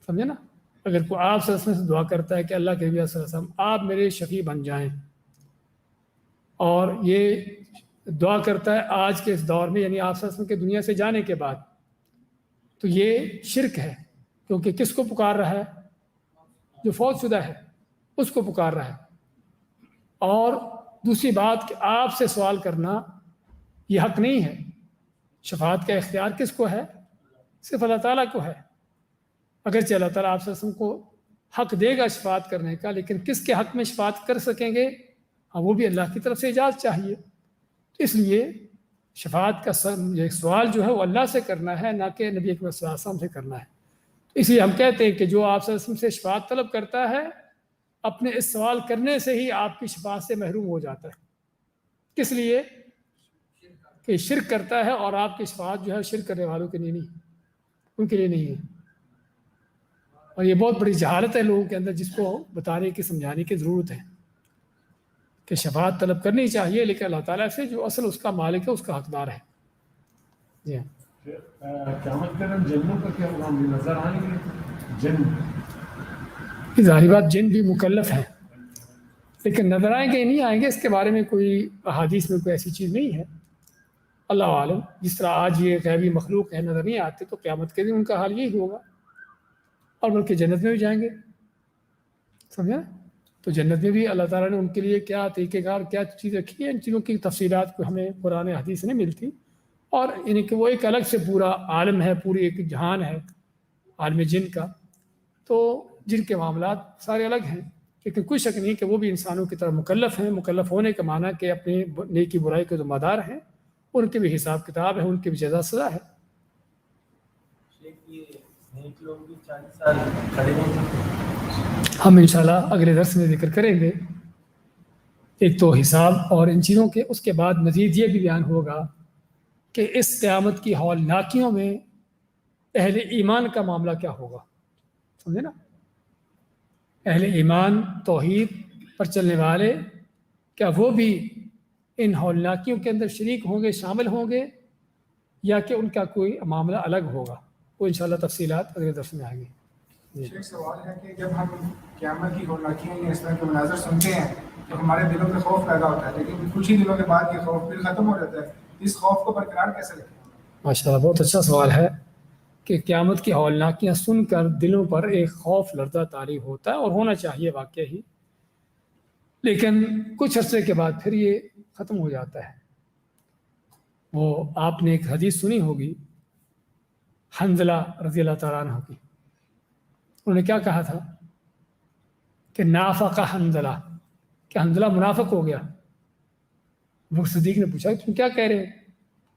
سمجھے نا؟ اگر کوئی آپ صلی اللہ علیہ وسلم سے دعا کرتا ہے کہ اللہ کے نبی صلی اللہ علیہ وسلم آپ میرے شفیع بن جائیں اور یہ دعا کرتا ہے آج کے اس دور میں یعنی آپ صلی اللہ علیہ وسلم کے دنیا سے جانے کے بعد تو یہ شرک ہے کیونکہ کس کو پکار رہا ہے؟ جو فوت شدہ ہے اس کو پکار رہا ہے. اور دوسری بات کہ آپ سے سوال کرنا یہ حق نہیں ہے. شفاعت کا اختیار کس کو ہے؟ صرف اللہ تعالیٰ کو ہے. اگرچہ اللہ تعالیٰ آپ صلی اللہ علیہ وسلم کو حق دے گا شفاعت کرنے کا لیکن کس کے حق میں شفاعت کر سکیں گے؟ ہاں وہ بھی اللہ کی طرف سے اجازت چاہیے. اس لیے شفاعت کا سوال جو ہے وہ اللہ سے کرنا ہے نہ کہ نبی اکرم صلی اللہ علیہ وسلم سے کرنا ہے. اس لیے ہم کہتے ہیں کہ جو آپ صلی اللہ علیہ وسلم سے شفاعت طلب کرتا ہے اپنے اس سوال کرنے سے ہی آپ کی شفاعت سے محروم ہو جاتا ہے. کس لیے؟ کہ شرک کرتا ہے اور آپ کی شفاعت جو ہے شرک کرنے والوں کے لیے نہیں ان کے لیے نہیں ہے. اور یہ بہت بڑی جہالت ہے لوگوں کے اندر جس کو بتانے کی سمجھانے کی ضرورت ہے کہ شفاعت طلب کرنی چاہیے لیکن اللہ تعالیٰ سے جو اصل اس کا مالک ہے اس کا حقدار ہے. جی قیامت کے دن جنوں کا کیا ہوگا؟ مجھے نظر آئیں گے جن؟ ظاہری بات جن بھی مکلف ہیں لیکن نظر آئیں گے نہیں آئیں گے اس کے بارے میں کوئی احادیث میں کوئی ایسی چیز نہیں ہے. اللہ عالم. جس طرح آج یہ غیبی مخلوق ہے نظر نہیں آتے تو قیامت کے دن ان کا حال یہی ہوگا اور بلکہ جنت میں بھی جائیں گے. سمجھا؟ تو جنت میں بھی اللہ تعالیٰ نے ان کے لیے کیا طریقہ کار کیا چیز رکھی ہے ان چیزوں کی تفصیلات کو ہمیں قرآن حدیث نہیں ملتی. اور یعنی کہ وہ ایک الگ سے پورا عالم ہے پوری ایک جہان ہے عالم جن کا. تو جن کے معاملات سارے الگ ہیں لیکن کوئی شک نہیں کہ وہ بھی انسانوں کی طرح مکلف ہیں. مکلف ہونے کا معنی کہ اپنے نیکی برائی کے ذمہ دار ہیں ان کے بھی حساب کتاب ہے ان کی بھی جزا سزا ہے. ہم انشاءاللہ اگلے درس میں ذکر کریں گے ایک تو حساب اور ان چیزوں کے. اس کے بعد مزید یہ بھی بیان ہوگا کہ اس قیامت کی ہولناکیوں میں اہل ایمان کا معاملہ کیا ہوگا. سمجھے نا؟ اہل ایمان توحید پر چلنے والے کیا وہ بھی ان ہولناکیوں کے اندر شریک ہوں گے شامل ہوں گے یا کہ ان کا کوئی معاملہ الگ ہوگا. وہ انشاءاللہ تفصیلات اگلے درس میں آئیں گی. ایک سوال ہے کہ جب ہم قیامت کی ہولناکیوں یا اس طرح کے مناظر سنتے ہیں تو ہمارے دلوں میں خوف پیدا ہوتا ہے، لیکن کچھ ہی دنوں کے بعد یہ خوف پھر ختم ہو جاتا ہے. اس خوف کو برقرار کیسے رکھیں؟ ماشاء اللہ، بہت اچھا سوال ہے کہ قیامت کی ہولناکیاں سن کر دلوں پر ایک خوف لرزہ طاری ہوتا ہے، اور ہونا چاہیے واقعہ ہی، لیکن کچھ عرصے کے بعد پھر یہ ختم ہو جاتا ہے. وہ آپ نے ایک حدیث سنی ہوگی حنظلہ رضی اللہ تعالیٰ عنہ کی. انہوں نے کیا کہا تھا کہ نافق حنظلہ، کہ حنظلہ منافق ہو گیا. ابو صدیق نے پوچھا تم کیا کہہ رہے ہیں؟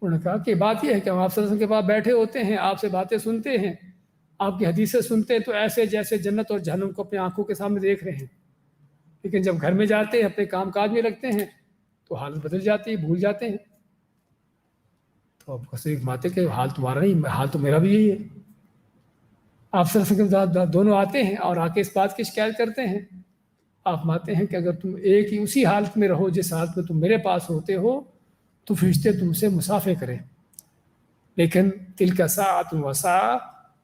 انہوں نے کہا کہ بات یہ ہے کہ ہم آپ صلی اللہ علیہ وسلم کے پاس بیٹھے ہوتے ہیں، آپ سے باتیں سنتے ہیں، آپ کی حدیثیں سنتے ہیں، تو ایسے جیسے جنت اور جہنم کو اپنی آنکھوں کے سامنے دیکھ رہے ہیں، لیکن جب گھر میں جاتے ہیں، اپنے کام کاج میں لگتے ہیں، تو حالت بدل جاتی ہے، بھول جاتے ہیں. تو اب صدیق ماتے کہ حال تمہارا نہیں، حال تو میرا بھی یہی ہے. آپ صلی اللہ علیہ وسلم دونوں آتے ہیں اور آ کے اس بات کی شکایت کرتے ہیں. آپ مانتے ہیں کہ اگر تم ایک ہی اسی حالت میں رہو جس حالت میں تم میرے پاس ہوتے ہو، تو فرشتے تم سے مسافے کریں. لیکن تلک ساعۃ و ساعہ،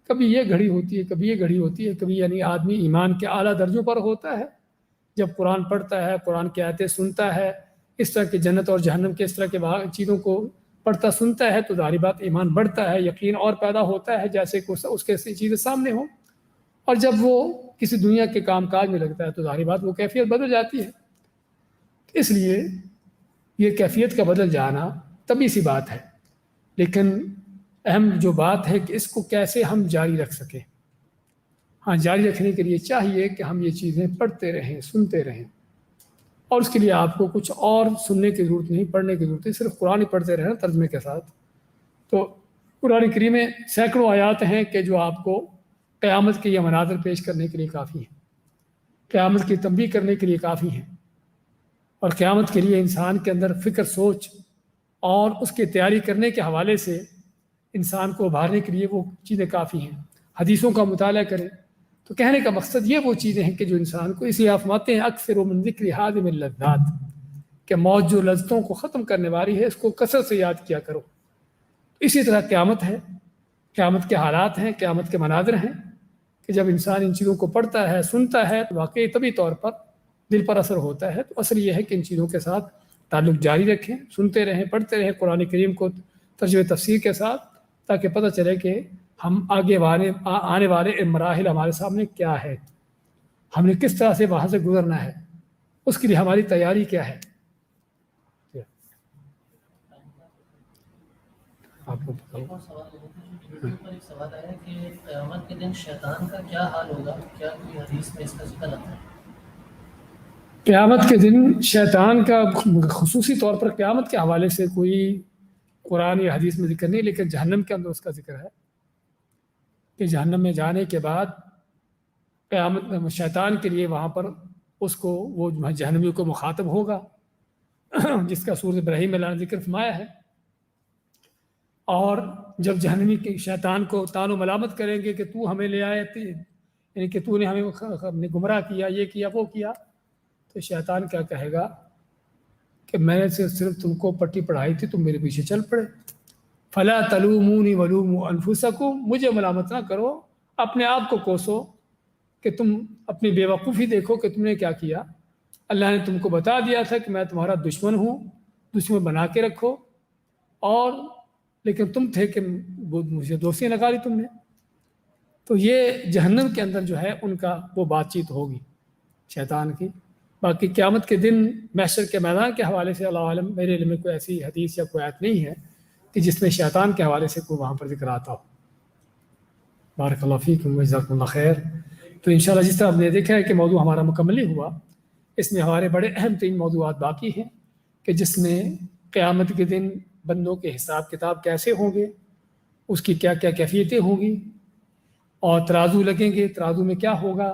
کبھی یہ گھڑی ہوتی ہے، کبھی یہ گھڑی ہوتی ہے، کبھی یعنی آدمی ایمان کے اعلیٰ درجوں پر ہوتا ہے، جب قرآن پڑھتا ہے، قرآن کی آیتیں سنتا ہے، اس طرح کی جنت اور جہنم کے اس طرح کے چیزوں کو پڑھتا سنتا ہے، تو ظاہر بات ایمان بڑھتا ہے، یقین اور پیدا ہوتا ہے جیسے کہ اس کے چیزیں سامنے ہوں. اور جب وہ کسی دنیا کے کام کاج میں لگتا ہے تو ظاہر بات وہ کیفیت بدل جاتی ہے. اس لیے یہ کیفیت کا بدل جانا طبیعی سی بات ہے، لیکن اہم جو بات ہے کہ اس کو کیسے ہم جاری رکھ سکیں. ہاں، جاری رکھنے کے لیے چاہیے کہ ہم یہ چیزیں پڑھتے رہیں، سنتے رہیں، اور اس کے لیے آپ کو کچھ اور سننے کی ضرورت نہیں، پڑھنے کی ضرورت نہیں، صرف قرآن ہی پڑھتے رہیں ترجمے کے ساتھ. تو قرآن کریم میں سینکڑوں آیات ہیں کہ جو آپ کو قیامت کے یہ مناظر پیش کرنے کے لیے کافی ہیں، قیامت کی تنبیہ کرنے کے لیے کافی ہیں، اور قیامت کے لیے انسان کے اندر فکر، سوچ اور اس کی تیاری کرنے کے حوالے سے انسان کو ابھارنے کے لیے وہ چیزیں کافی ہیں. حدیثوں کا مطالعہ کریں. تو کہنے کا مقصد یہ وہ چیزیں ہیں کہ جو انسان کو، اس لیے آپ فرماتے ہیں اکثر من ذکر ہادم اللذات، کہ موت جو لذتوں کو ختم کرنے والی ہے اس کو کثرت سے یاد کیا کرو. اسی طرح قیامت ہے، قیامت کے حالات ہیں، قیامت کے مناظر ہیں کہ جب انسان ان چیزوں کو پڑھتا ہے، سنتا ہے، تو واقعی طبی طور پر دل پر اثر ہوتا ہے. تو اصل یہ ہے کہ ان چیزوں کے ساتھ تعلق جاری رکھیں، سنتے رہیں، پڑھتے رہیں قرآن کریم کو ترجمہ تفسیر کے ساتھ، تاکہ پتہ چلے کہ ہم آگے آنے والے مراحل ہمارے سامنے کیا ہے، ہم نے کس طرح سے وہاں سے گزرنا ہے، اس کے لیے ہماری تیاری کیا ہے. آپ کو ایک اور سوال ہے کہ یوٹیوب پر ایک سوال آیا کہ قیامت کے دن شیطان کا کیا حال ہوگا، کیا کوئی حدیث میں اس کا ذکر آتا ہے؟ قیامت کے دن شیطان کا خصوصی طور پر قیامت کے حوالے سے کوئی قرآن یا حدیث میں ذکر نہیں، لیکن جہنم کے اندر اس کا ذکر ہے کہ جہنم میں جانے کے بعد قیامت شیطان کے لیے وہاں پر اس کو وہ جہنمیوں کو مخاطب ہوگا، جس کا سورۃ ابراہیم میں اللہ نے ذکر فرمایا ہے. اور جب جہنمی کے شیطان کو تان و ملامت کریں گے کہ تو ہمیں لے آئے تھے، یعنی کہ تو نے ہمیں گمراہ کیا، یہ کیا، وہ کیا، تو شیطان کیا کہے گا کہ میں نے صرف تم کو پٹی پڑھائی تھی، تم میرے پیچھے چل پڑے. فلا تلومونی ولوموا انفسکم، مجھے ملامت نہ کرو، اپنے آپ کو کوسو کہ تم اپنی بے وقوفی دیکھو کہ تم نے کیا کیا. اللہ نے تم کو بتا دیا تھا کہ میں تمہارا دشمن ہوں، دشمن بنا کے رکھو، اور لیکن تم تھے کہ مجھے دوستی لگا لی تم نے. تو یہ جہنم کے اندر جو ہے ان کا وہ بات چیت ہوگی شیطان کی. باقی قیامت کے دن محشر کے میدان کے حوالے سے اللہ عالم، میرے علم میں کوئی ایسی حدیث یا کوئی آیت نہیں ہے کہ جس میں شیطان کے حوالے سے کوئی وہاں پر ذکر آتا ہو. بارک اللہ فیکم و جزاکم اللہ خیر. تو انشاءاللہ جس طرح ہم نے دیکھا ہے کہ موضوع ہمارا مکمل نہیں ہوا، اس میں ہمارے بڑے اہم ترین موضوعات باقی ہیں کہ جس میں قیامت کے دن بندوں کے حساب کتاب کیسے ہوں گے، اس کی کیا کیا کیفیتیں ہوں گی، اور ترازو لگیں گے، ترازو میں کیا ہوگا،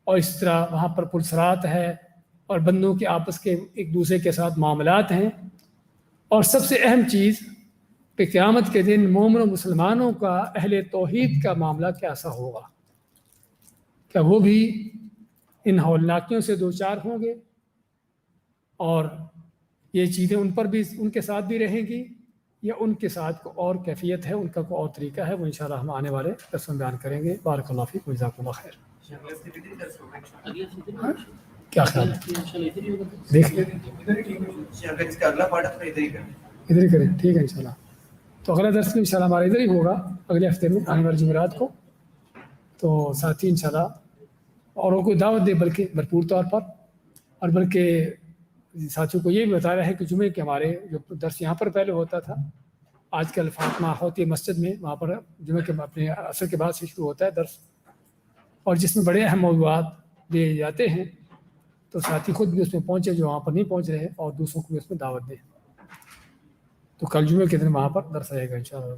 اور اس طرح وہاں پر پرسرات ہے، اور بندوں کے آپس کے ایک دوسرے کے ساتھ معاملات ہیں، اور سب سے اہم چیز کہ قیامت کے دن مومن و مسلمانوں کا، اہل توحید کا معاملہ کیسا ہوگا، کیا وہ بھی ان ہولناکیوں سے دوچار ہوں گے، اور یہ چیزیں ان پر بھی، ان کے ساتھ بھی رہیں گی، یا ان کے ساتھ کو اور کیفیت ہے، ان کا کوئی اور طریقہ ہے. وہ انشاءاللہ ہم آنے والے درس میں بیان کریں گے. بارک اللہ فیکم و جزاکم اللہ خیر. اگلے کیا خیال ہے؟ انشاءاللہ ادھر ہی ہوگا دیکھ لیں ادھر ہی ٹھیک ہے. اگر اس کا اگلا پارٹ اپنا ادھر ہی کریں. ادھر ہی کریں. ٹھیک ہے انشاءاللہ. تو اگلا درس میں انشاءاللہ ہمارا ادھر ہی ہوگا اگلے ہفتے میں آنے والی جمعرات کو. تو ساتھی انشاءاللہ اوروں کو دعوت دے بلکہ بھرپور طور پر, اور بلکہ ساتھیوں کو یہ بھی بتا رہا ہے کہ جمعے کے ہمارے جو درس یہاں پر پہلے ہوتا تھا, آج کل فاطمہ ہوتی ہے مسجد میں, وہاں پر جمعے کے اپنے عصر کے بعد سے شروع ہوتا ہے درس, اور جس میں بڑے اہم موضوعات دیے جاتے ہیں. تو ساتھی خود بھی اس میں پہنچے جو وہاں پر نہیں پہنچ رہے, اور دوسروں کو بھی اس میں دعوت دیں. تو کل جمعے کے دن وہاں پر درس رہے گا انشاءاللہ.